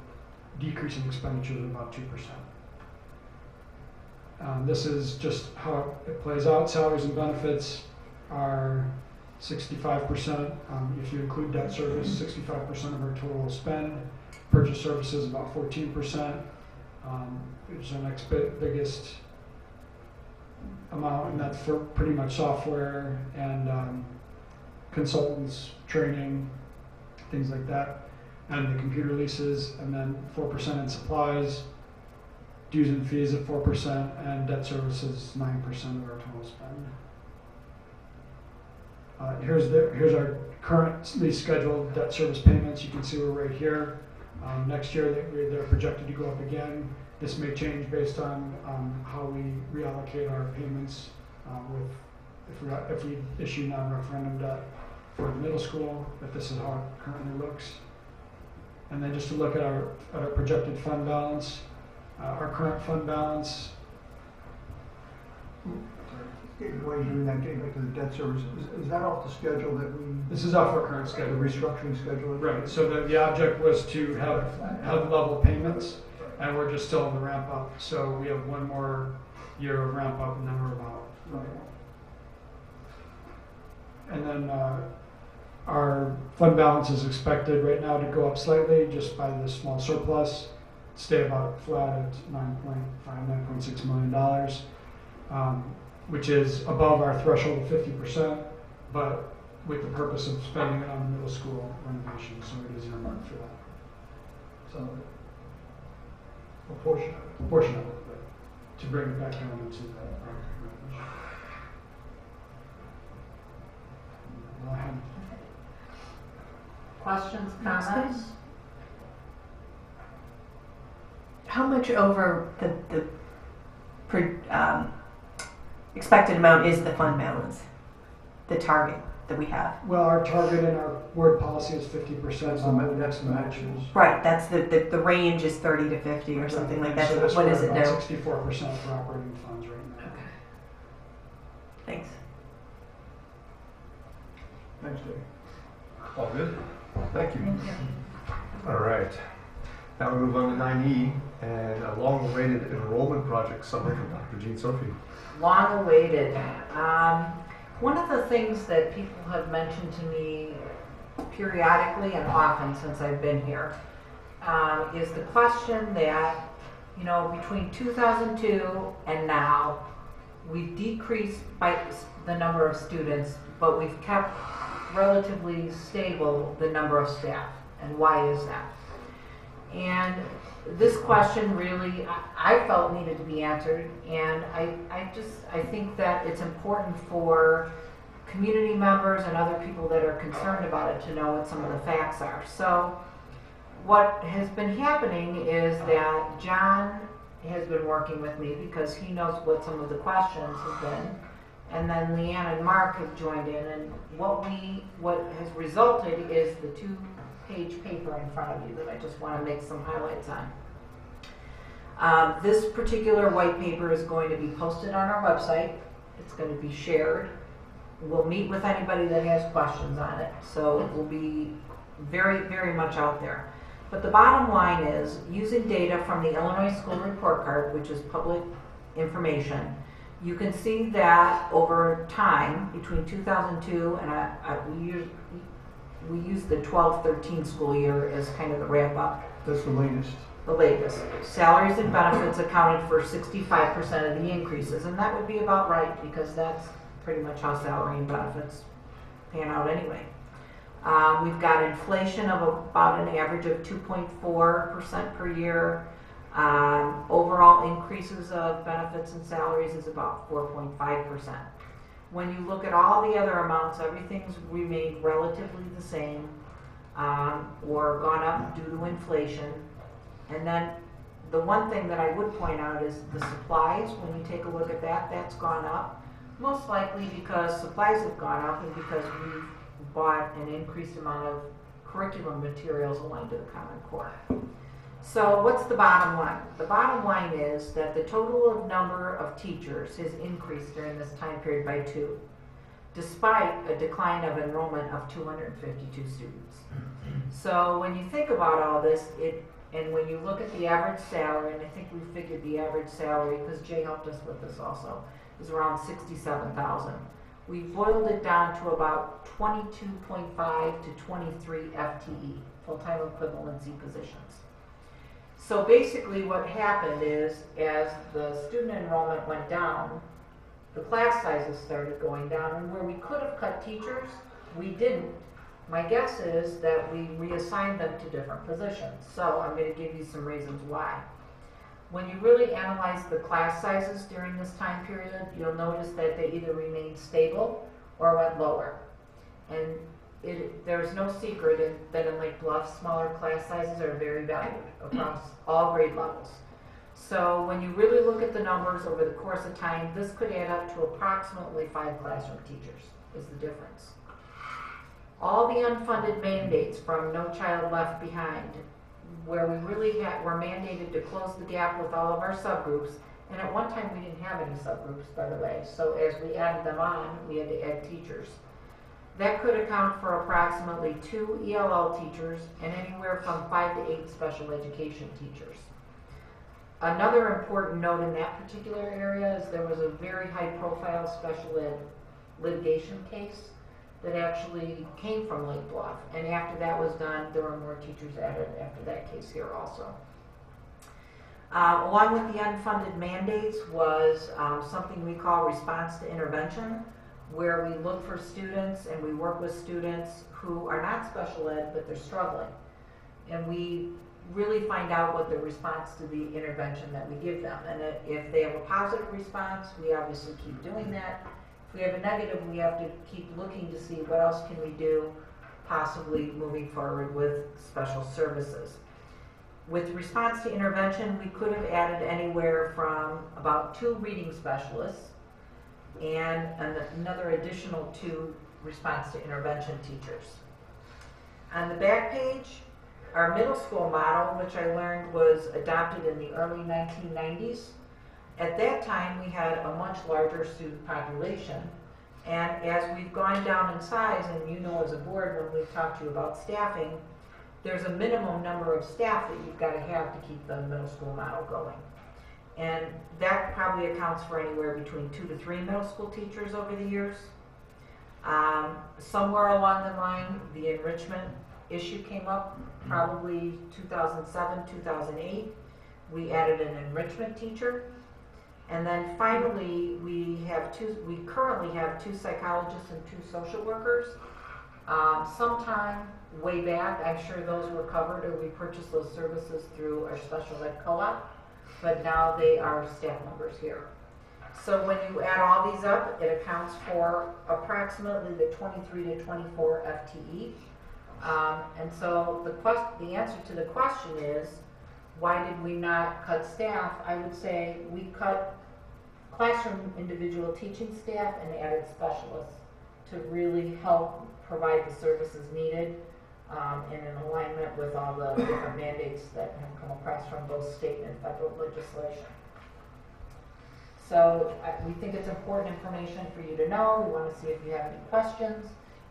decrease in expenditures of about 2%. This is just how it plays out. Salaries and benefits are 65%. If you include debt service, 65% of our total spend. Purchase services about 14%. It's the next biggest amount, and that's for pretty much software and consultants, training, things like that. And the computer leases, and then 4% in supplies, dues and fees at 4%, and debt services 9% of our total spend. Here's our currently scheduled debt service payments. You can see we're right here. Next year they're projected to go up again. This may change based on how we reallocate our payments if we issue non-referendum debt for the middle school, but this is how it currently looks. And then just to look at our projected fund balance, our current fund balance. While you're doing that, getting back to the debt service, is that off the schedule that we? This is off our current The schedule. restructuring schedule? Right, so the object was to have level payments, and we're just still in the ramp up. So we have one more year of ramp up, and then we're about. Right. And then our fund balance is expected right now to go up slightly just by the small surplus. stay about flat at $9.6 million, which is above our threshold of 50%, but with the purpose of spending it on middle school renovation, so it is earmarked for that. So, A portion of it. a portion of it, but to bring it back down into the renovation. Well, I have Questions, Next, comments? please. How much over the expected amount is the fund balance, the target that we have? Well, our target in our board policy is 50%. That's matches. Right, that's the range is 30 to 50 or something like that. So So that's what is it about now? 64% for operating funds right now. Thanks. Thanks, Dave. All good? Thank you. All right. Now we move on to 9E and a long-awaited enrollment project summary from Dr. Jean Sophie. Long awaited. One of the things that people have mentioned to me periodically and often since I've been here is the question that, you know, between 2002 and now, we've decreased by the number of students, but we've kept relatively stable the number of staff. And why is that? And this question really, I felt needed to be answered, and I think that it's important for community members and other people that are concerned about it to know what some of the facts are. So what has been happening is that John has been working with me because he knows what some of the questions have been, and then Leanne and Mark have joined in, and what has resulted is the 2-page paper in front of you that I just want to make some highlights on. This particular white paper is going to be posted on our website. It's going to be shared. We'll meet with anybody that has questions on it. So it will be very, very much out there. But the bottom line is, using data from the Illinois School Report Card, which is public information, you can see that over time, between 2002 and we use the 12-13 school year as kind of the wrap up. That's the latest. The latest. Salaries and benefits accounted for 65% of the increases, and that would be about right because that's pretty much how salary and benefits pan out anyway. We've got inflation of about an average of 2.4% per year. Overall increases of benefits and salaries is about 4.5%. When you look at all the other amounts, everything's remained relatively the same or gone up due to inflation. And then the one thing that I would point out is the supplies. When you take a look at that, that's gone up. Most likely because supplies have gone up and because we've bought an increased amount of curriculum materials aligned to the Common Core. So what's the bottom line? The bottom line is that the total number of teachers has increased during this time period by 2, despite a decline of enrollment of 252 students. So when you think about all this, and when you look at the average salary, and I think we figured the average salary, because Jay helped us with this also, is around $67,000. We boiled it down to about 22.5 to 23 FTE, full-time equivalency positions. So basically what happened is, as the student enrollment went down, the class sizes started going down, and where we could have cut teachers, we didn't. My guess is that we reassigned them to different positions. So I'm going to give you some reasons why. When you really analyze the class sizes during this time period, you'll notice that they either remained stable or went lower. And there's no secret that in Lake Bluff, smaller class sizes are very valued across all grade levels. So when you really look at the numbers over the course of time, this could add up to approximately 5 classroom teachers is the difference. All the unfunded mandates from No Child Left Behind, where we really were mandated to close the gap with all of our subgroups, and at one time we didn't have any subgroups, by the way, so as we added them on, we had to add teachers. That could account for approximately 2 ELL teachers and anywhere from 5 to 8 special education teachers. Another important note in that particular area is there was a very high profile special ed litigation case that actually came from Lake Bluff, and after that was done, there were more teachers added after that case here also. Along with the unfunded mandates was something we call response to intervention, where we look for students and we work with students who are not special ed, but they're struggling. And we really find out what the response to the intervention that we give them. And if they have a positive response, we obviously keep doing that. If we have a negative, we have to keep looking to see what else can we do, possibly moving forward with special services. With response to intervention, we could have added anywhere from about 2 reading specialists and another additional 2 response to intervention teachers. On the back page, our middle school model, which I learned was adopted in the early 1990s. At that time, we had a much larger student population. And as we've gone down in size, and you know as a board when we've talked to you about staffing, there's a minimum number of staff that you've got to have to keep the middle school model going. And that probably accounts for anywhere between 2 to 3 middle school teachers over the years. Somewhere along the line, the enrichment issue came up, probably 2007, 2008. We added an enrichment teacher. And then finally, we currently have 2 psychologists and 2 social workers. Sometime way back, I'm sure those were covered, or we purchased those services through our special ed co-op, but now they are staff members here. So when you add all these up, it accounts for approximately the 23 to 24 FTE. And so the answer to the question is, why did we not cut staff? I would say we cut classroom individual teaching staff and added specialists to really help provide the services needed in an alignment with all the different mandates that have come across from both state and federal legislation. So we think it's important information for you to know. We want to see if you have any questions.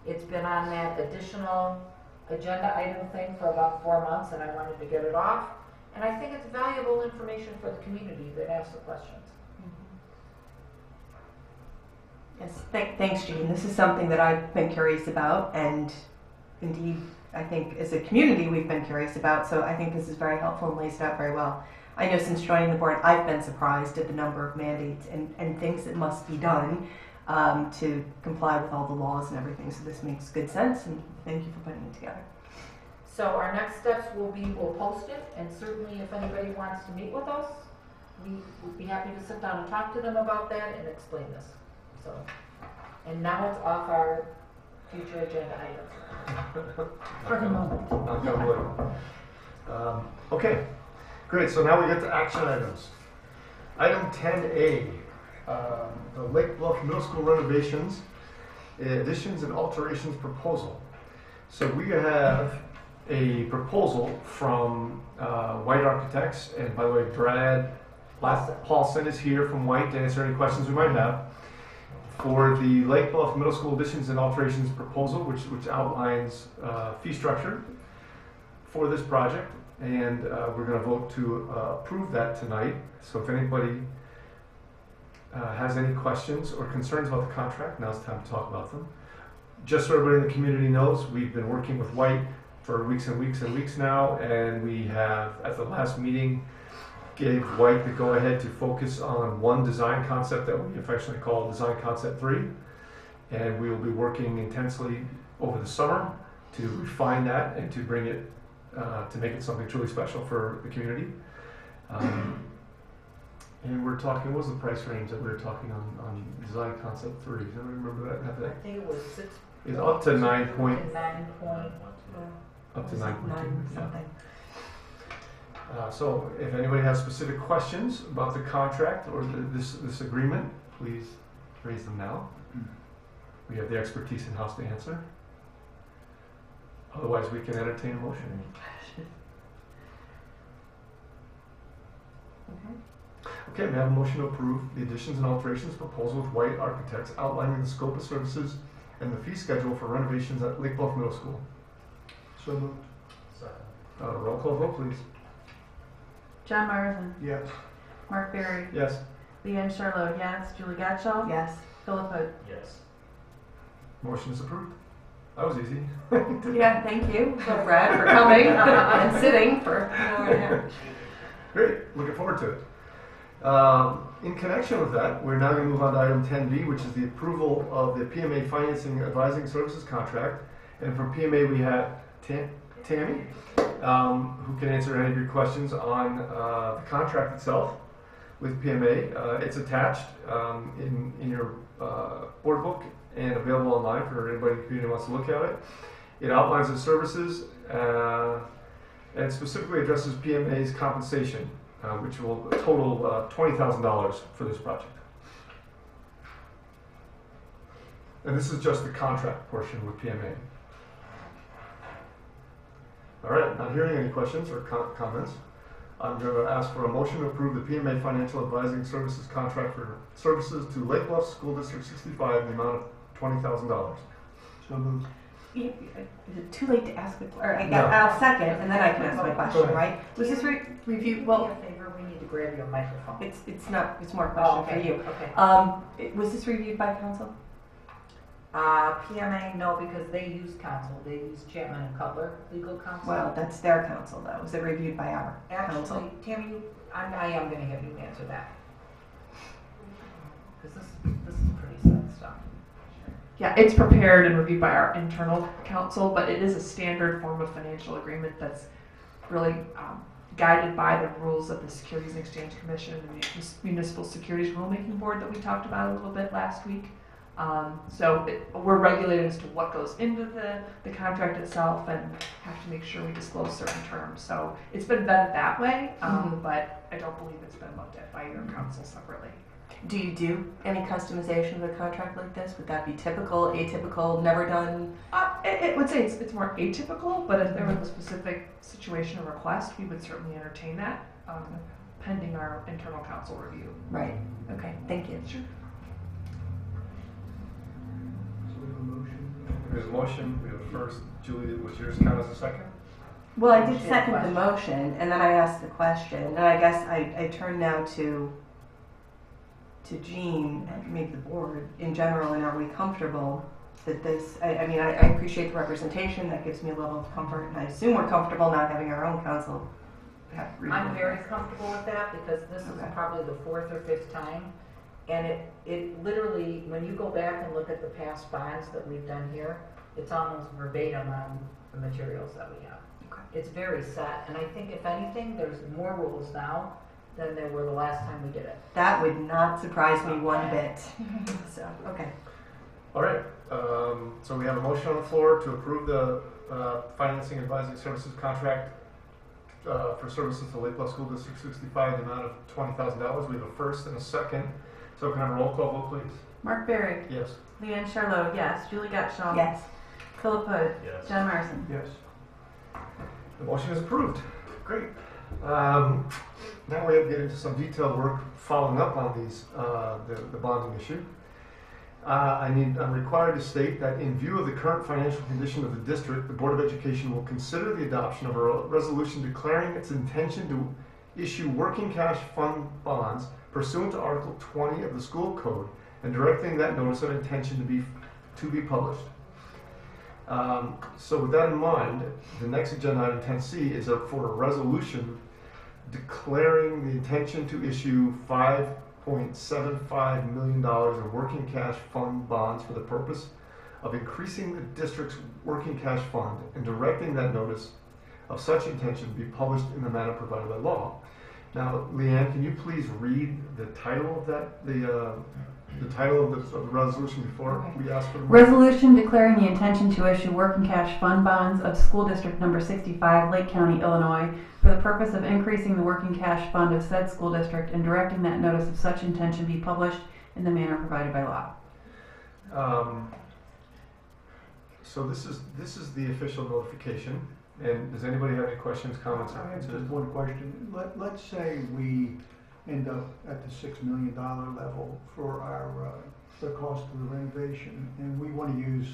It's been on that additional agenda item thing for about 4 months, and I wanted to get it off. And I think it's valuable information for the community that asks the questions. Yes, thanks, Jean. This is something that I've been curious about, and indeed, I think as a community we've been curious about, so I think this is very helpful and lays it out very well. I know since joining the board, I've been surprised at the number of mandates and things that must be done to comply with all the laws and everything, so this makes good sense, and thank you for putting it together. So our next steps will be, we'll post it, and certainly if anybody wants to meet with us, we would be happy to sit down and talk to them about that and explain this. So, and now it's off our future agenda items. For the moment. Okay, great. So now we get to action items. Item 10A, the Lake Bluff Middle School renovations, additions and alterations proposal. So we have a proposal from White Architects, and by the way, Brad Paulson is here from White to answer any questions we might have, for the Lake Bluff Middle School additions and alterations proposal, which outlines fee structure for this project, and we're going to vote to approve that tonight. So if anybody has any questions or concerns about the contract, now's the time to talk about them. Just so everybody in the community knows, we've been working with White for weeks and weeks and weeks now, and we have, at the last meeting, gave White the go-ahead to focus on one design concept that we affectionately call Design Concept 3, and we will be working intensely over the summer to refine that and to bring it, to make it something truly special for the community. And we're talking, what was the price range that we were talking on Design Concept 3? Does anybody remember that? I think it was 6. It's up to 9 point. Up to 9.2. Something. So if anybody has specific questions about the contract or this agreement, please raise them now. We have the expertise in-house to answer. Otherwise, we can entertain a motion. Okay, may I have a motion to approve the additions and alterations proposal with White Architects outlining the scope of services and the fee schedule for renovations at Lake Bluff Middle School? So moved. Second. Roll call vote, please. John Marsden, Yes. Mark Berry, Yes. Leanne Charlotte, yes. Julie Gatchall, Yes. Philip Hood. Yes. Motion is approved. That was easy. Yeah, thank you, Brad, for coming and sitting for an hour and a half. Great, looking forward to it. In connection with that, we're now going to move on to item 10B, which is the approval of the PMA Financing Advising Services contract. And from PMA, we have Tammy, who can answer any of your questions on the contract itself with PMA. It's attached in your board book and available online for anybody in the community who wants to look at it. It outlines the services and specifically addresses PMA's compensation, which will total $20,000 for this project. And this is just the contract portion with PMA. All right, not hearing any questions or comments. I'm going to ask for a motion to approve the PMA Financial Advising Services contract for services to Lake Bluff School District 65 in the amount of $20,000. So moved. Is it too late to ask or No. I'll second, and then I can ask my Go question, ahead. right? Was this review, Do me well, a favor, we need to grab you a microphone. it's not, it's more a Oh, question for you. Okay. Was this reviewed by council? PMA, no, because they use counsel. They use Chapman and Cutler legal counsel. Well, that's their council though. Was it reviewed by our council? Actually, Tammy, I am going to have you answer that. Because this is pretty sad stuff. Yeah, it's prepared and reviewed by our internal counsel, but it is a standard form of financial agreement that's really guided by the rules of the Securities and Exchange Commission and the Municipal Securities Rulemaking Board that we talked about a little bit last week. We're regulated as to what goes into the contract itself and have to make sure we disclose certain terms. So it's been vetted that way, but I don't believe it's been looked at by your council separately. Do you do any customization of a contract like this? Would that be typical, atypical, never done? I would say it's more atypical, but if there was a specific situation or request, we would certainly entertain that, pending our internal council review. Right. Okay. Thank you. Sure. So we have a motion. There's a motion. We have a first. Julie, was yours count as a second? Well, I did She had a second the question. motion, and then I asked the question, and I guess I turn now to Jean, and maybe the board in general, and are we comfortable that this, I mean, I appreciate the representation, that gives me a level of comfort, and I assume we're comfortable not having our own council have review. I'm very comfortable with that because this is Okay. probably the fourth or fifth time. And it literally, when you go back and look at the past bonds that we've done here, it's almost verbatim on the materials that we have. Okay. It's very set. And I think if anything, there's more rules now than there were the last time we did it. That would not surprise me one bit. So, okay. All right. So we have a motion on the floor to approve the financing advising services contract for services to Lake Bluff School District 65 in the amount of $20,000. We have a first and a second. So can I have a roll call vote, please? Mark Berry, Yes. Leanne Charlotte, yes. Julie Gottschall. Yes. Philip Hood. Yes. John Morrison. Yes. The motion is approved. Great. Now we have to get into some detailed work following up on these, the bonding issue. I'm required to state that in view of the current financial condition of the district, the Board of Education will consider the adoption of a resolution declaring its intention to issue working cash fund bonds pursuant to Article 20 of the School Code and directing that notice of intention to be published. So with that in mind, the next agenda item 10C is for a resolution declaring the intention to issue $5.75 million in working cash fund bonds for the purpose of increasing the district's working cash fund and directing that notice of such intention to be published in the manner provided by law. Now, Leanne, can you please read the title of that, the title of the resolution before we ask for the motion? Resolution declaring the intention to issue working cash fund bonds of School District Number 65, Lake County, Illinois, for the purpose of increasing the working cash fund of said school district and directing that notice of such intention be published in the manner provided by law. So this is the official notification. And does anybody have any questions, comments, or I have concerns? just one question. Let's say we end up at the $6 million level for our, the cost of the renovation, and we want to use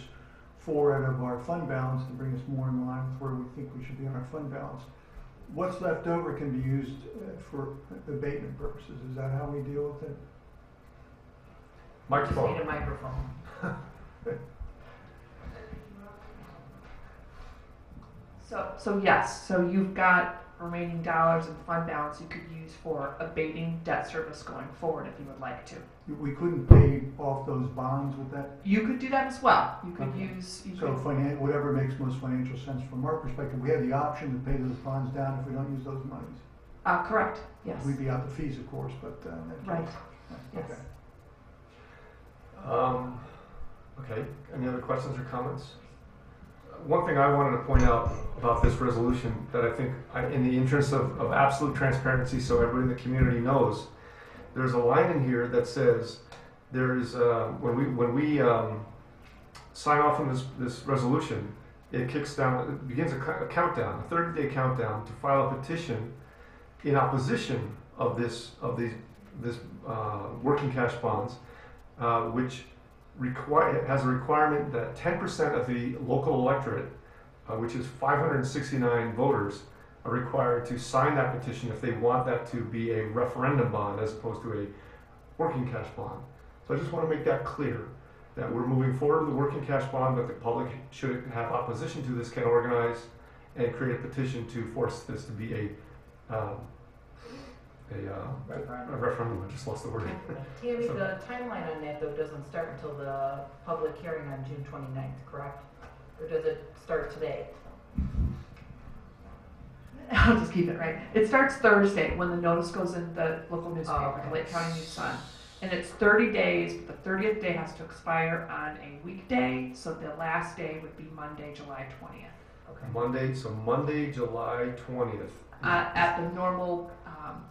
4 out of our fund balance to bring us more in line with where we think we should be on our fund balance. What's left over can be used for abatement purposes. Is that how we deal with it? Just Microphone. need a microphone. So yes, so you've got remaining dollars in fund balance you could use for abating debt service going forward if you would like to. We couldn't pay off those bonds with that? You could do that as well. You could Okay. So whatever makes most financial sense from our perspective, we have the option to pay those bonds down if we don't use those monies. Correct, yes. We'd be out the fees, of course, but, in that Right, case. yes. Okay. Okay, any other questions or comments? One thing I wanted to point out about this resolution that I think, in the interest of absolute transparency, so everybody in the community knows, there's a line in here that says there's when we sign off on this resolution, it begins a countdown, a 30-day countdown to file a petition in opposition of this working cash bonds, which has a requirement that 10% of the local electorate, which is 569 voters, are required to sign that petition if they want that to be a referendum bond as opposed to a working cash bond. So I just want to make that clear, that we're moving forward with the working cash bond, but the public should have opposition to this, can organize and create a petition to force this to be a referendum. I just lost the word. Tammy, the timeline on that though doesn't start until the public hearing on June 29th, correct? Or does it start today? I'll just keep it right. It starts Thursday when the notice goes in the local newspaper, Oh, okay. the Lake County News Sun. And it's 30 days, but the 30th day has to expire on a weekday, so the last day would be Monday, July 20th. Okay. Monday, July 20th. At the normal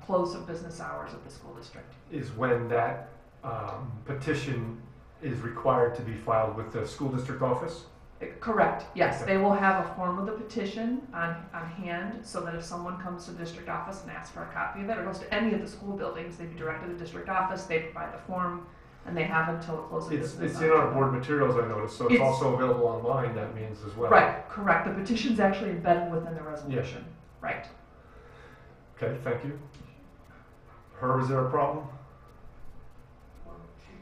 close of business hours of the school district. Is when that petition is required to be filed with the school district office? Correct, yes. Okay. They will have a form of the petition on hand so that if someone comes to the district office and asks for a copy of it, or goes to any of the school buildings, they'd be directed to the district office, they provide the form, and they have until the close of business. It's in our board materials, I noticed, so it's also available online, that means as well. Right, correct. The petition's actually embedded within the resolution. Right. Okay, thank you. Herb, is there a problem?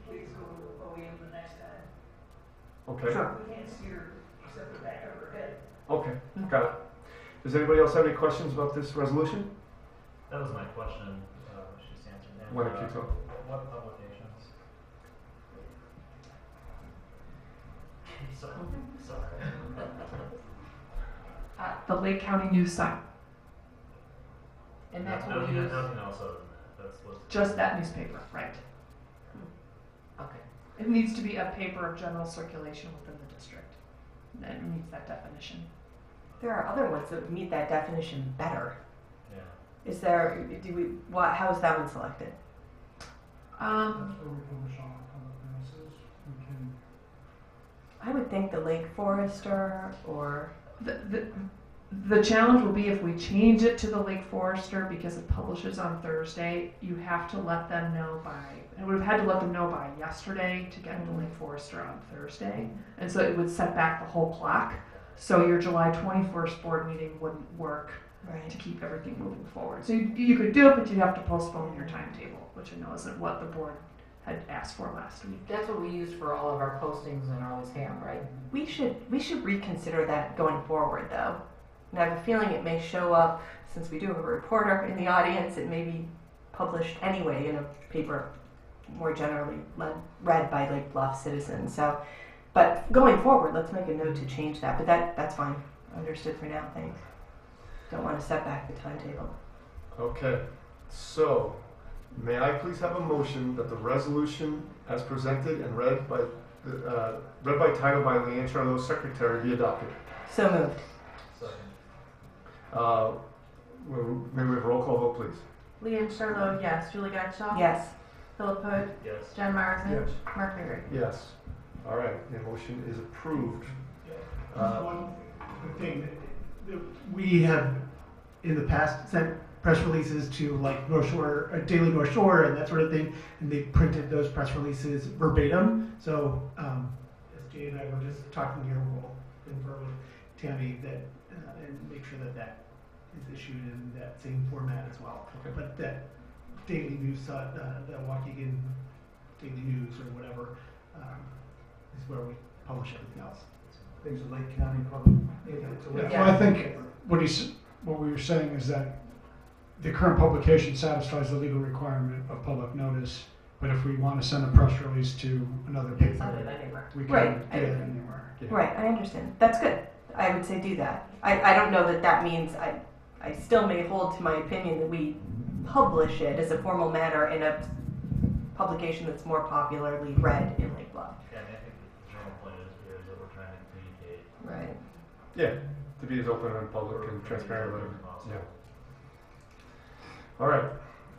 Please go to OE the next time. Okay. Sure. We can't see her except the back of her head. Okay, got it. Does anybody else have any questions about this resolution? That was my question. She's answered that. When it kicks off. What publications? Sorry. The Lake County News Sun, And that's what Nothing we use. else other than that. That's listed. just that newspaper, right. Okay. It needs to be a paper of general circulation within the district. That meets that definition. There are other ones that meet that definition better. Yeah. Is there, how is that one selected? That's where we publish all our public notices. We can. I would think the Lake Forester or, The challenge will be if we change it to the Lake Forester because it publishes on Thursday, you have to let them know I would have had to let them know by yesterday to get the Lake Forester on Thursday. And so it would set back the whole clock. So your July 21st board meeting wouldn't work right. to keep everything moving forward. So you could do it, but you'd have to postpone your timetable, which I know isn't what the board had asked for last week. That's what we use for all of our postings and always have, right? We should reconsider that going forward though. And I have a feeling it may show up, since we do have a reporter in the audience, it may be published anyway in a paper more generally read by Lake Bluff citizens. So, but going forward, let's make a note to change that. But that's fine. Understood for now, thanks. Don't want to set back the timetable. Okay, so may I please have a motion that the resolution as presented and read by title by Leanne Charlot, Secretary, be adopted? So moved. Second. May we have a roll call vote, please? Leanne Charlot, yes. Julie Gottschall? Yes. Philip Hood? Yes. Jen Marsden? Yes. Mark Perry? Yes. All right, the motion is approved. One quick thing, we have in the past sent press releases to like North Shore, Daily North Shore and that sort of thing, and they printed those press releases verbatim. So as Jay and I were just talking here, we'll confer with Tammy that and make sure that that is issued in that same format as well. Okay. But that daily news, the Waukegan Daily News or whatever, is where we publish everything else. Things that Lake County probably. Yeah. Well, I think what we were saying is that the current publication satisfies the legal requirement of public notice, but if we want to send a press release to another Send it paper, anywhere. we Right. can get it anywhere. Yeah. Right, I understand. That's good. I would say do that. I don't know that that means I still may hold to my opinion that we publish it as a formal matter in a publication that's more popularly read in Lake Bluff. Yeah, I mean, I think the general point is that we're trying to communicate. Right. Yeah, to be as open and public and transparent about it. as possible. Yeah. All right.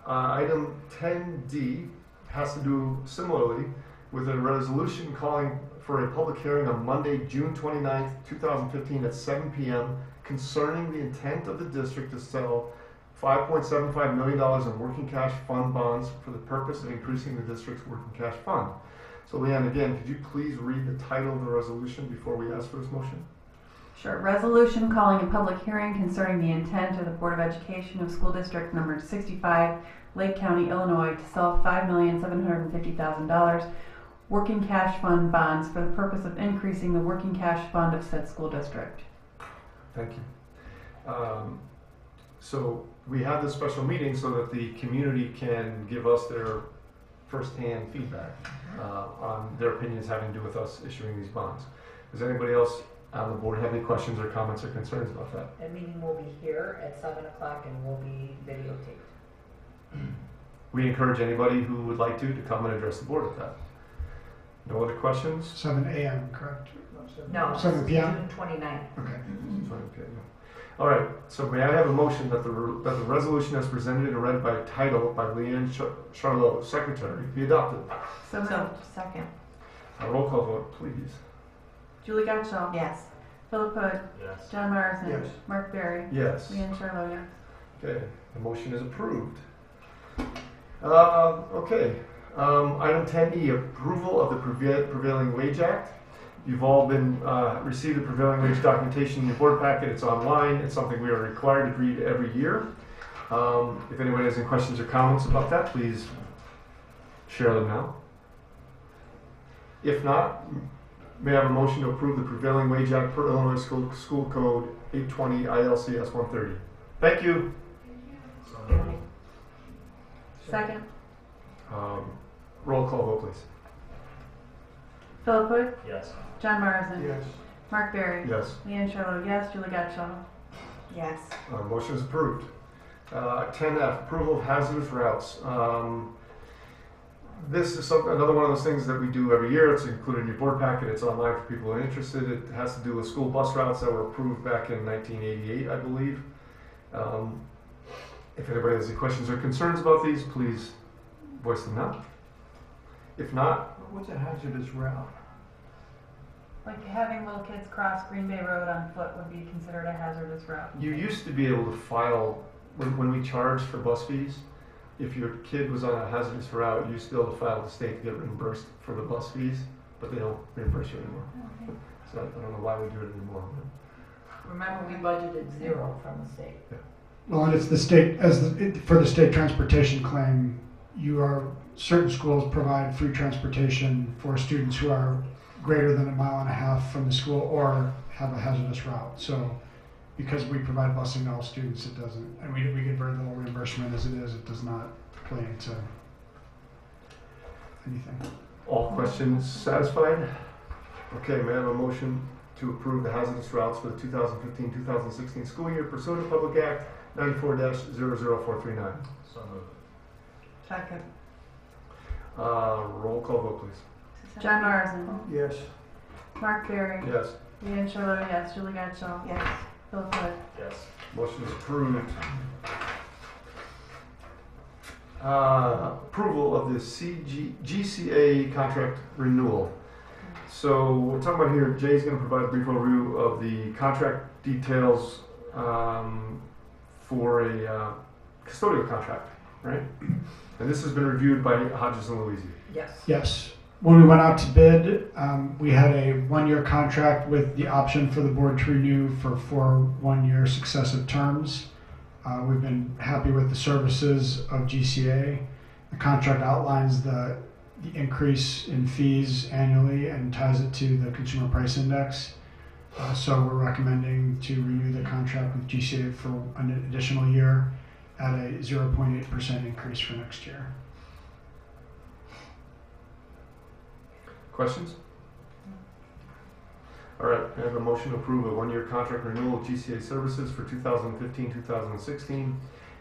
Item 10D has to do similarly with a resolution calling for a public hearing on Monday, June 29th, 2015 at 7 p.m. concerning the intent of the district to sell $5.75 million in working cash fund bonds for the purpose of increasing the district's working cash fund. So Leanne, again, could you please read the title of the resolution before we ask for this motion? Sure. Resolution calling a public hearing concerning the intent of the Board of Education of School District Number 65, Lake County, Illinois, to sell $5,750,000 working cash fund bonds for the purpose of increasing the working cash fund of said school district. Thank you. So we have this special meeting so that the community can give us their firsthand feedback on their opinions having to do with us issuing these bonds. Does anybody else on the board have any questions or comments or concerns about that? That meeting will be here at 7 o'clock and will be videotaped. We encourage anybody who would like to come and address the board at that. No other questions? 7 a.m., correct? No, 7 p.m.? June 29th. Okay. Okay. All right, so may I have a motion that the resolution as presented and read by title by Leanne Charlot, Secretary, be adopted? So moved. Second. A roll call vote, please. Julie Gottsall. Yes. Philip Hood. Yes. John Morrison. Yes. Mark Berry. Yes. Leanne Charlo, yes. Okay, the motion is approved. Item 10E, approval of the Prevailing Wage Act. You've all been received the prevailing wage documentation in your board packet. It's online. It's something we are required to read every year. If anybody has any questions or comments about that, please share them now. If not, may I have a motion to approve the Prevailing Wage Act per Illinois School Code 820 ILCS 130? Thank you. So moved. Second. Roll call vote, please. Philip Hood. Yes. John Morrison. Yes. Mark Berry. Yes. Leanne Charlo, yes. Julie Gottsall. Yes. Motion is approved. 10F, approval of hazardous routes. This is another one of those things that we do every year. It's included in your board packet. It's online for people who are interested. It has to do with school bus routes that were approved back in 1988, I believe. If anybody has any questions or concerns about these, please voice them now. If not, What's a hazardous route? Like having little kids cross Green Bay Road on foot would be considered a hazardous route. you used to be able to file, when we charged for bus fees, if your kid was on a hazardous route, you used to be able to file with the state to get reimbursed for the bus fees, but they don't reimburse you anymore. So I don't know why we do it anymore. Remember, we budgeted 0 from the state. Well, and it's the state, for the state transportation claim, certain schools provide free transportation for students who are greater than 1.5 miles from the school or have a hazardous route. So because we provide busing to all students, it doesn't, and we get very little reimbursement as it is, it does not play into anything. All questions satisfied? Okay, may I have a motion to approve the hazardous routes for the 2015-2016 school year pursuant to Public Act 94-00439? So moved. Second. Roll call vote, please. John Morrison. Yes. Mark Berry. Yes. Leanne Charlo, yes. Julie Gottsall. Yes. Philip Hood. Yes. Motion is approved. Approval of the GCA contract renewal. So we're talking about here, Jay's going to provide a brief overview of the contract details for a custodial contract, right? And this has been reviewed by Hodges and Louisi. Yes. Yes. When we went out to bid, we had a 1-year contract with the option for the board to renew for 4 1-year successive terms. We've been happy with the services of GCA. The contract outlines the increase in fees annually and ties it to the consumer price index. So we're recommending to renew the contract with GCA for an additional year at a 0.8% increase for next year. Questions? All right, I have a motion to approve a one-year contract renewal of GCA services for 2015-2016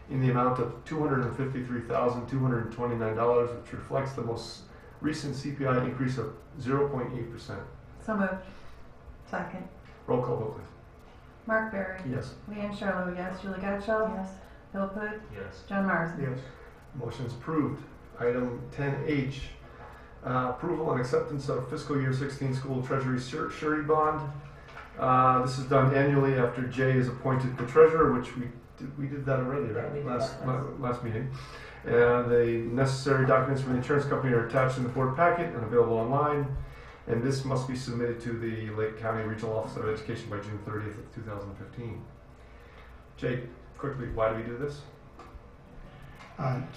in the amount of $253,229, which reflects the most recent CPI increase of 0.8%. So moved. Second. Roll call vote, please. Mark Barry. Yes. Leanne Charlo, yes. Julie Gatchell. Yes. Philip Hood. Yes. John Marsden. Yes. Motion's approved. Item 10H, approval and acceptance of fiscal year 16 school treasury surety bond. This is done annually after Jay is appointed the treasurer, which we did that already, right? Yeah, we did Last meeting. And the necessary documents from the insurance company are attached in the board packet and available online. And this must be submitted to the Lake County Regional Office of Education by June 30th of 2015. Jay, quickly, why do we do this?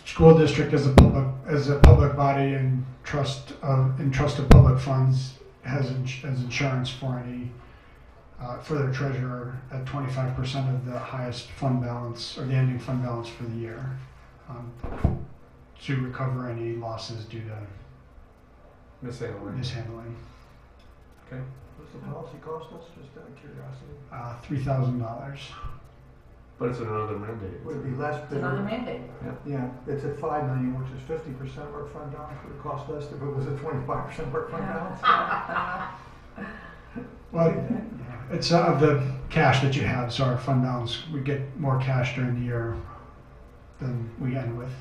School district as a public body and trust of public funds has insurance for any for their treasurer at 25% of the highest fund balance or the ending fund balance for the year to recover any losses due to mishandling. Okay. What's the policy cost us, just out of curiosity? $3,000. But it's another mandate. Would it be less? It's another mandate. Yeah, it's at $5 million, which is 50% of our fund balance. Would it cost less if it was at 25% of our fund balance? Well, it's of the cash that you have, so our fund balance, we get more cash during the year than we end with.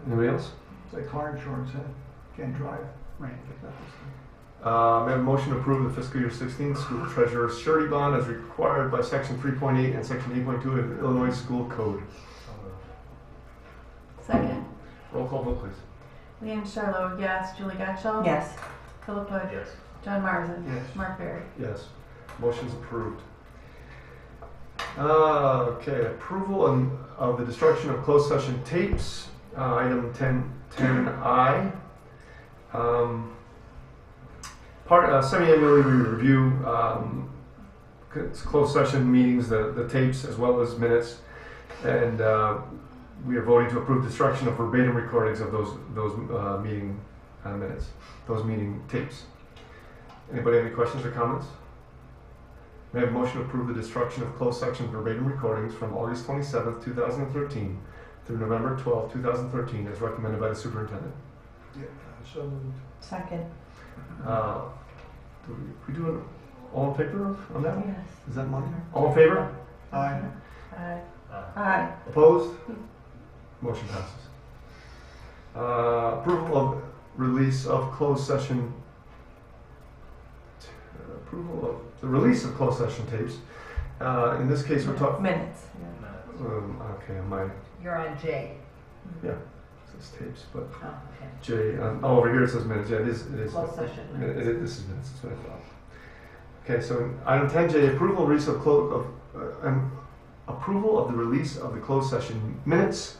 Anybody else? It's like car insurance, huh? Can't drive. Right. May I have a motion to approve the fiscal year 16 school treasurer surety bond as required by section 3.8 and section 8.2 of the Illinois School Code. Second. Roll call vote, please. Leanne Charlo, yes. Julie Gatchell. Yes. Philip Hood. Yes. John Marsden. Yes. Mark Barry. Yes. Motion's approved. Okay, approval of the destruction of closed session tapes. Item 10I. Semi-annually we review closed session meetings, the tapes as well as minutes, and we are voting to approve destruction of verbatim recordings of those meeting minutes, those meeting tapes. Anybody have any questions or comments? May I have a motion to approve the destruction of closed session verbatim recordings from August 27th, 2013 through November 12th, 2013 as recommended by the superintendent. Yeah, so moved. Second. We do an all in favor on that one? Yes. Is that money? All in favor? Aye. Aye. Aye. Opposed? Motion passes. Approval of release of closed session. Approval of the release of closed session tapes. In this case, we're talking. Minutes. Okay, You're on J. it says tapes, but Oh, okay. J. Over here it says minutes. Yeah, it is. Closed session minutes. This is minutes. That's what I thought. Okay, so item 10J, approval of approval of the release of the closed session minutes.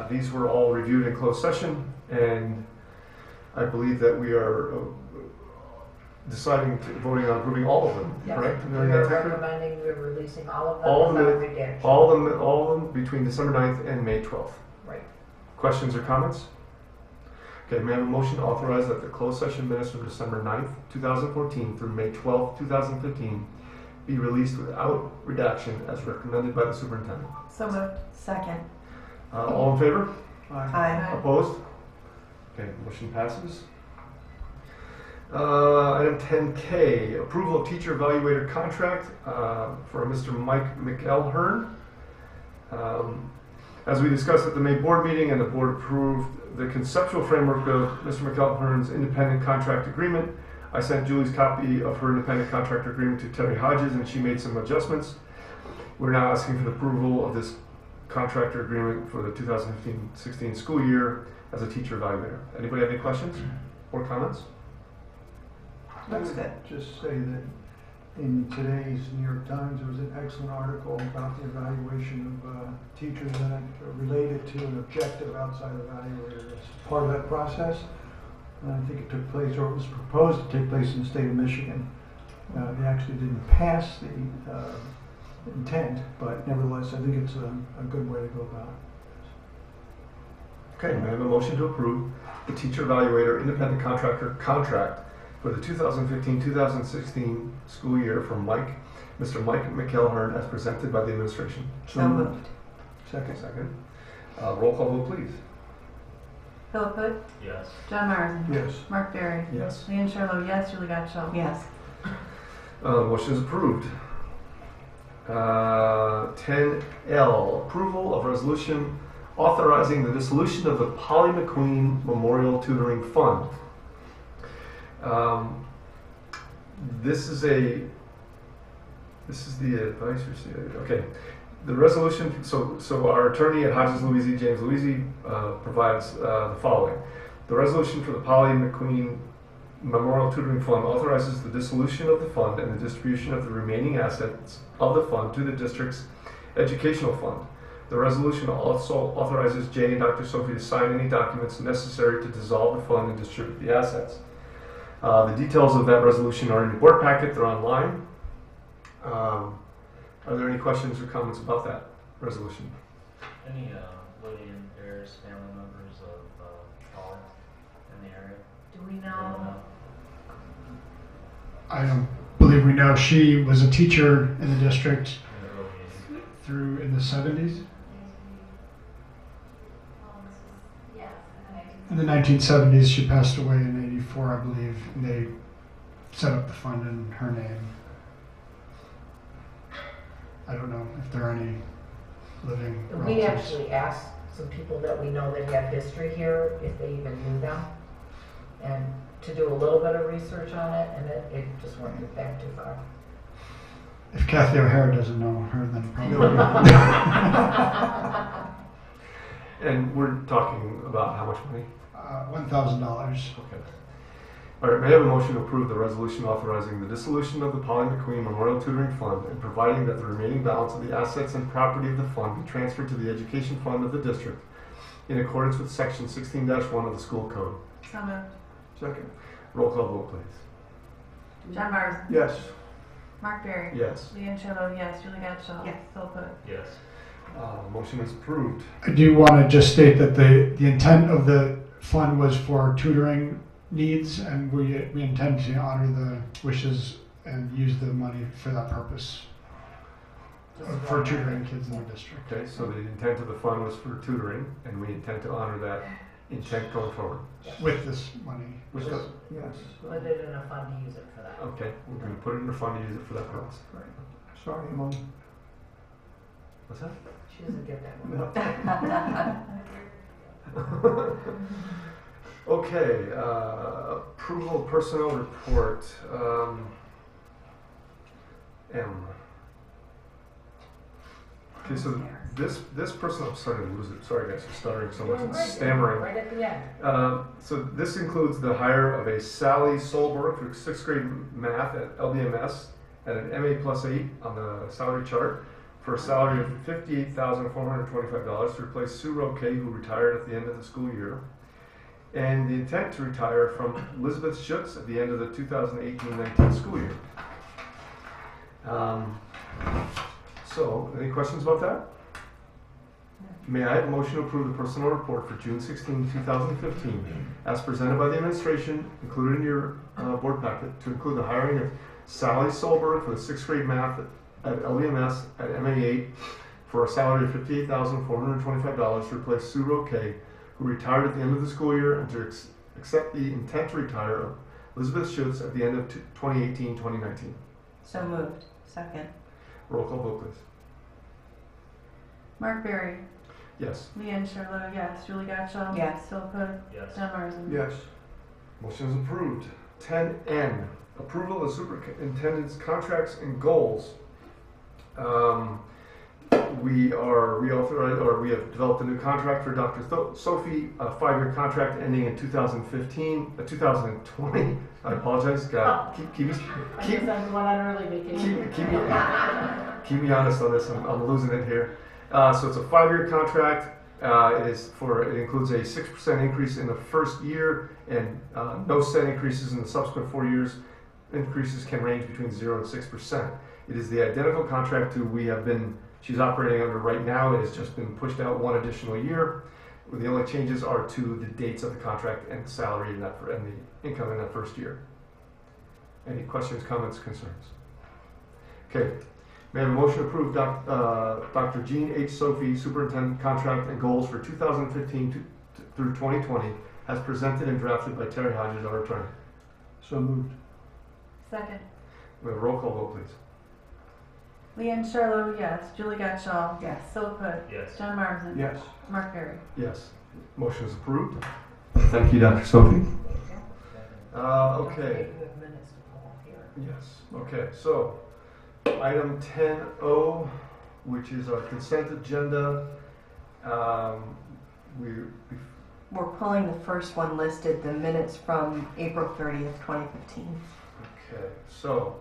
These were all reviewed in closed session, and I believe that we are voting on approving all of them, Yes. correct? We're recommending we're releasing all of them All of without them. redaction. All of them between December 9th and May 12th. Right. Questions or comments? Okay, may I have a motion to authorize that the closed session minutes from December 9th, 2014 through May 12th, 2015 be released without redaction as recommended by the superintendent. So moved. Second. All in favor? Aye. Opposed? Okay, motion passes. Item 10K, approval of teacher evaluator contract for Mr. Mike McElhern. As we discussed at the May board meeting, and the board approved the conceptual framework of Mr. McElhern's independent contract agreement, I sent Julie's copy of her independent contract agreement to Terry Hodges, and she made some adjustments. We're now asking for the approval of this contractor agreement for the 2015-16 school year as a teacher evaluator. Anybody have any questions or comments? Looks good. Just say that in today's New York Times, there was an excellent article about the evaluation of teachers and it related to an objective outside evaluator. As part of that process, and I think it took place, or it was proposed to take place in the state of Michigan. They actually didn't pass the intent, but nevertheless, I think it's a good way to go about it. Okay, may I have a motion to approve the teacher evaluator independent contractor contract for the 2015-2016 school year for Mr. Mike McElhern as presented by the administration? So moved. Second. Second. Roll call vote, please. Philip Hood, Yes. John Marsden, Yes. Mark Berry, Yes. Leanne Sherlow, yes, Julie Gatchell. Yes. Motion is approved. 10L, approval of resolution authorizing the dissolution of the Polly McQueen Memorial Tutoring Fund. This is the advice received. Okay. The resolution, so our attorney at Hodges Louisi, James Louisi, provides the following. The resolution for the Polly McQueen Memorial Tutoring Fund authorizes the dissolution of the fund and the distribution of the remaining assets of the fund to the district's educational fund. The resolution also authorizes Jay and Dr. Sophie to sign any documents necessary to dissolve the fund and distribute the assets. The details of that resolution are in your board packet. They're online. Are there any questions or comments about that resolution? Any living heirs, family members of Paul in the area? Do we know? I don't believe we know. She was a teacher in the district In the early 80s? through in the 70s. Yes, In the 1970s, she passed away in 84, I believe, and they set up the fund in her name. I don't know if there are any living relatives. We actually asked some people that we know that have history here if they even knew them, and to do a little bit of research on it, and it just went back too far. If Kathy O'Hara doesn't know her, then probably. And we're talking about how much money? $1,000. Okay. All right, may I have a motion to approve the resolution authorizing the dissolution of the Polly McQueen Memorial Tutoring Fund and providing that the remaining balance of the assets and property of the fund be transferred to the education fund of the district in accordance with section 16-1 of the school code? So moved. Second. Roll call vote, please. John Marsden, Yes. Mark Berry, Yes. Leanne Sherlow, yes, Julie Gatchell. Yes. Philip Hood. Yes. Motion is approved. I do want to just state that the intent of the fund was for tutoring needs, and we intend to honor the wishes and use the money for that purpose, for tutoring kids in the district. Okay, so the intent of the fund was for tutoring, and we intend to honor that intent going forward. With this money. With the, Yes. Put it in a fund to use it for that. okay, we're going to put it in a fund to use it for that purpose. Right. Sorry, Mom. What's that? She doesn't get that one. No. Okay, approval of personnel report. M. Okay, so this person, I'm starting to lose it. Sorry guys for stuttering so much and stammering. Right at the end. So this includes the hire of a Sally Solberg for 6th grade math at LBMS at an MA plus 8 on the salary chart for a salary of $58,425 to replace Sue Roque, who retired at the end of the school year. And the intent to retire from Elizabeth Schutz at the end of the 2018-19 school year. So, any questions about that? May I have a motion to approve the personnel report for June 16, 2015, as presented by the administration, included in your board packet, to include the hiring of Sally Solberg for the 6th grade math at LBMS at MA8 for a salary of $58,425 to replace Sue Roque, who retired at the end of the school year, and to accept the intent to retire of Elizabeth Schutz at the end of 2018-2019. So moved. Second. Roll call vote, please. Mark Berry, Yes. Leanne Sherlow, yes, Julie Gatchell. Yes. Philip Hood. Yes. John Marsden. Yes. Motion is approved. 10N, approval of superintendent's contracts and goals. We are reauthorized, or we have developed a new contract for Dr. Sophie, a 5-year contract ending in 2020. I apologize. God, keep me honest on this. I'm losing it here. So it's a 5-year contract It includes a 6% increase in the first year and no set increases in the subsequent 4 years. Increases can range between 0 and 6%. It is the identical contract to she's operating under right now. It has just been pushed out one additional year. The only changes are to the dates of the contract and salary and the income in that first year. Any questions, comments, concerns? Okay. May I have a motion to approve Dr. Jean H. Sophie, Superintendent Contract and Goals for 2015 through 2020, as presented and drafted by Terry Hodges, our attorney. So moved. Second. We have a roll call vote, please. Leanne Charlo, yes. Julie Gatchall. Yes. Philip Hood. Yes. John Marsden. Yes. Mark Berry. Yes. Motion is approved. Thank you, Dr. Sophie. Okay. Yes. Okay. So, item 10O, which is our consent agenda. We're pulling the first one listed, the minutes from April 30th, 2015. Okay. So,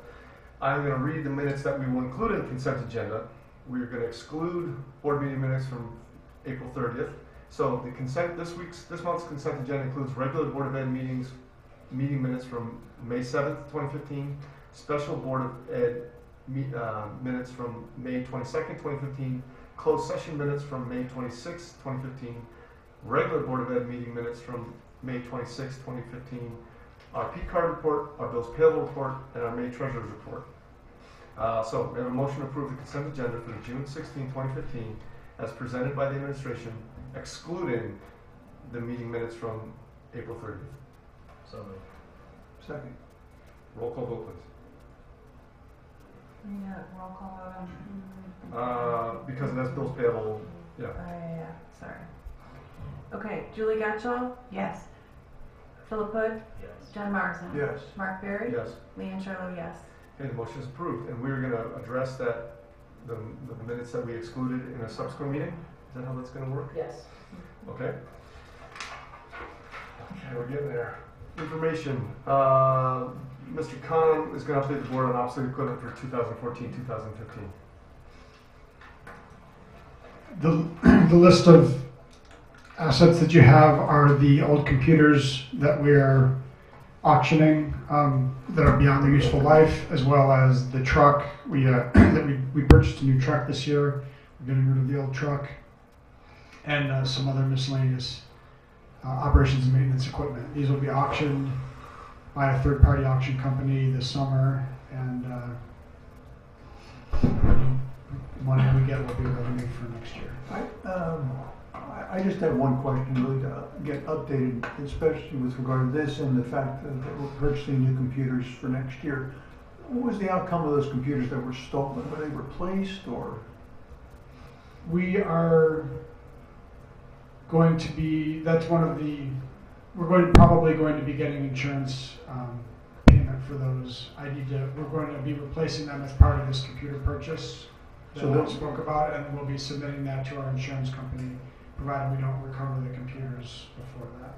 I'm going to read the minutes that we will include in the consent agenda. We're going to exclude board meeting minutes from April 30th. So this month's consent agenda includes regular Board of Ed meeting minutes from May 7th, 2015, special Board of Ed minutes from May 22nd, 2015, closed session minutes from May 26th, 2015, regular Board of Ed meeting minutes from May 26th, 2015, our P card report, our bills payable report, and our May treasurer's report. So we have a motion to approve the consent agenda for June 16, 2015, as presented by the administration, excluding the meeting minutes from April 30th. So moved. Second. Roll call vote, please. Yeah, roll call vote on. Because that's bills payable, yeah. Yeah, sorry. Okay, Julie Gatchall. Yes. Philip Hood. Yes. John Marsden. Yes. Mark Berry. Yes. Leanne Charlo, yes. Okay, the motion is approved, and we're going to address the minutes that we excluded in a subsequent meeting. Is that how that's going to work? Yes. Okay. Okay, we're getting there. Information. Mr. Khan is going to update the board on obsolete equipment for 2014-2015. The list of assets that you have are the old computers that we are auctioning that are beyond their useful life, as well as the truck. We purchased a new truck this year. We're getting rid of the old truck, and some other miscellaneous operations and maintenance equipment. These will be auctioned by a third-party auction company this summer, and money we get will be revenue for next year. I just have one question, really, to get updated, especially with regard to this and the fact that we're purchasing new computers for next year. What was the outcome of those computers that were stolen? Were they replaced, or? We are going to be, probably going to be getting insurance payment for those. We're going to be replacing them as part of this computer purchase that we spoke about, and we'll be submitting that to our insurance company, provided we don't recover the computers before that.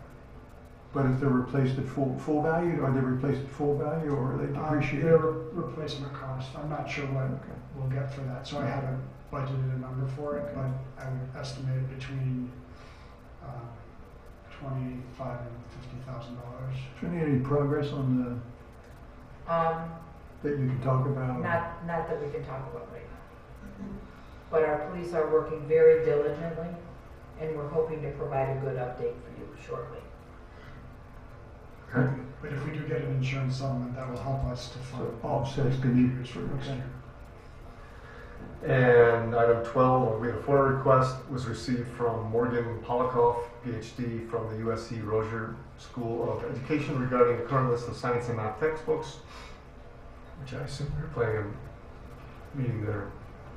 But if they're replaced at full value, are they replaced at full value, or are they depreciated? They're replacement cost. I'm not sure what we'll get for that, so I haven't budgeted a number for it, but I would estimate it between $25,000 and $50,000. Is there any progress on that you can talk about? Not that we can talk about right now. But our police are working very diligently, and we're hoping to provide a good update for you shortly. Okay. But if we do get an insurance settlement, that will help us to fund offsets the need for next year. And item 12, we have a FOIA request was received from Morgan Polikoff, PhD, from the USC Rozier School of Education regarding the current list of science and math textbooks, which I assume we're planning on meeting their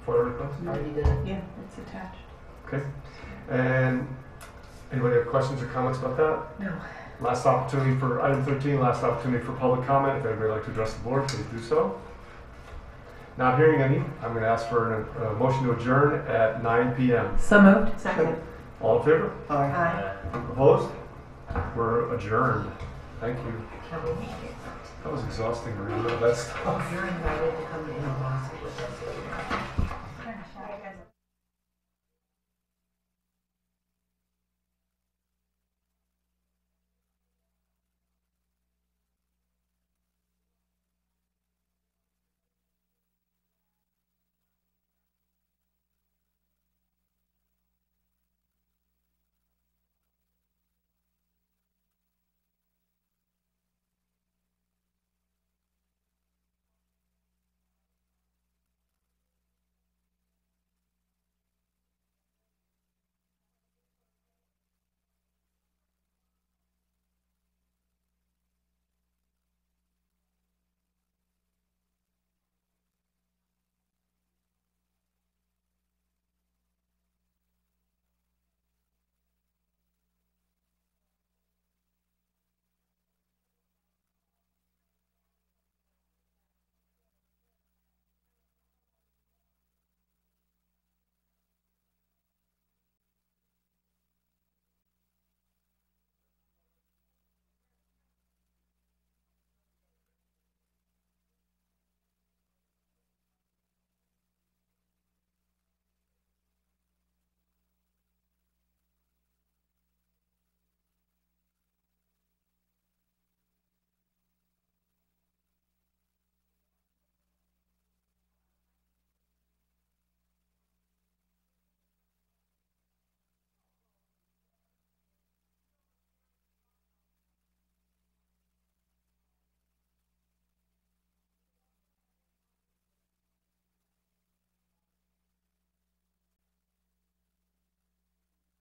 FOIA request. Already did it. Yeah, it's attached. Okay. And anybody have questions or comments about that? No. Last opportunity for item 13, last opportunity for public comment. If anybody would like to address the board, please do so. Not hearing any, I'm going to ask for a motion to adjourn at 9 p.m. So moved. Second. All in favor? Aye. Opposed? We're adjourned. Thank you. Can we make it? That was exhausting reading all that stuff. You're invited to come in and watch it with us later.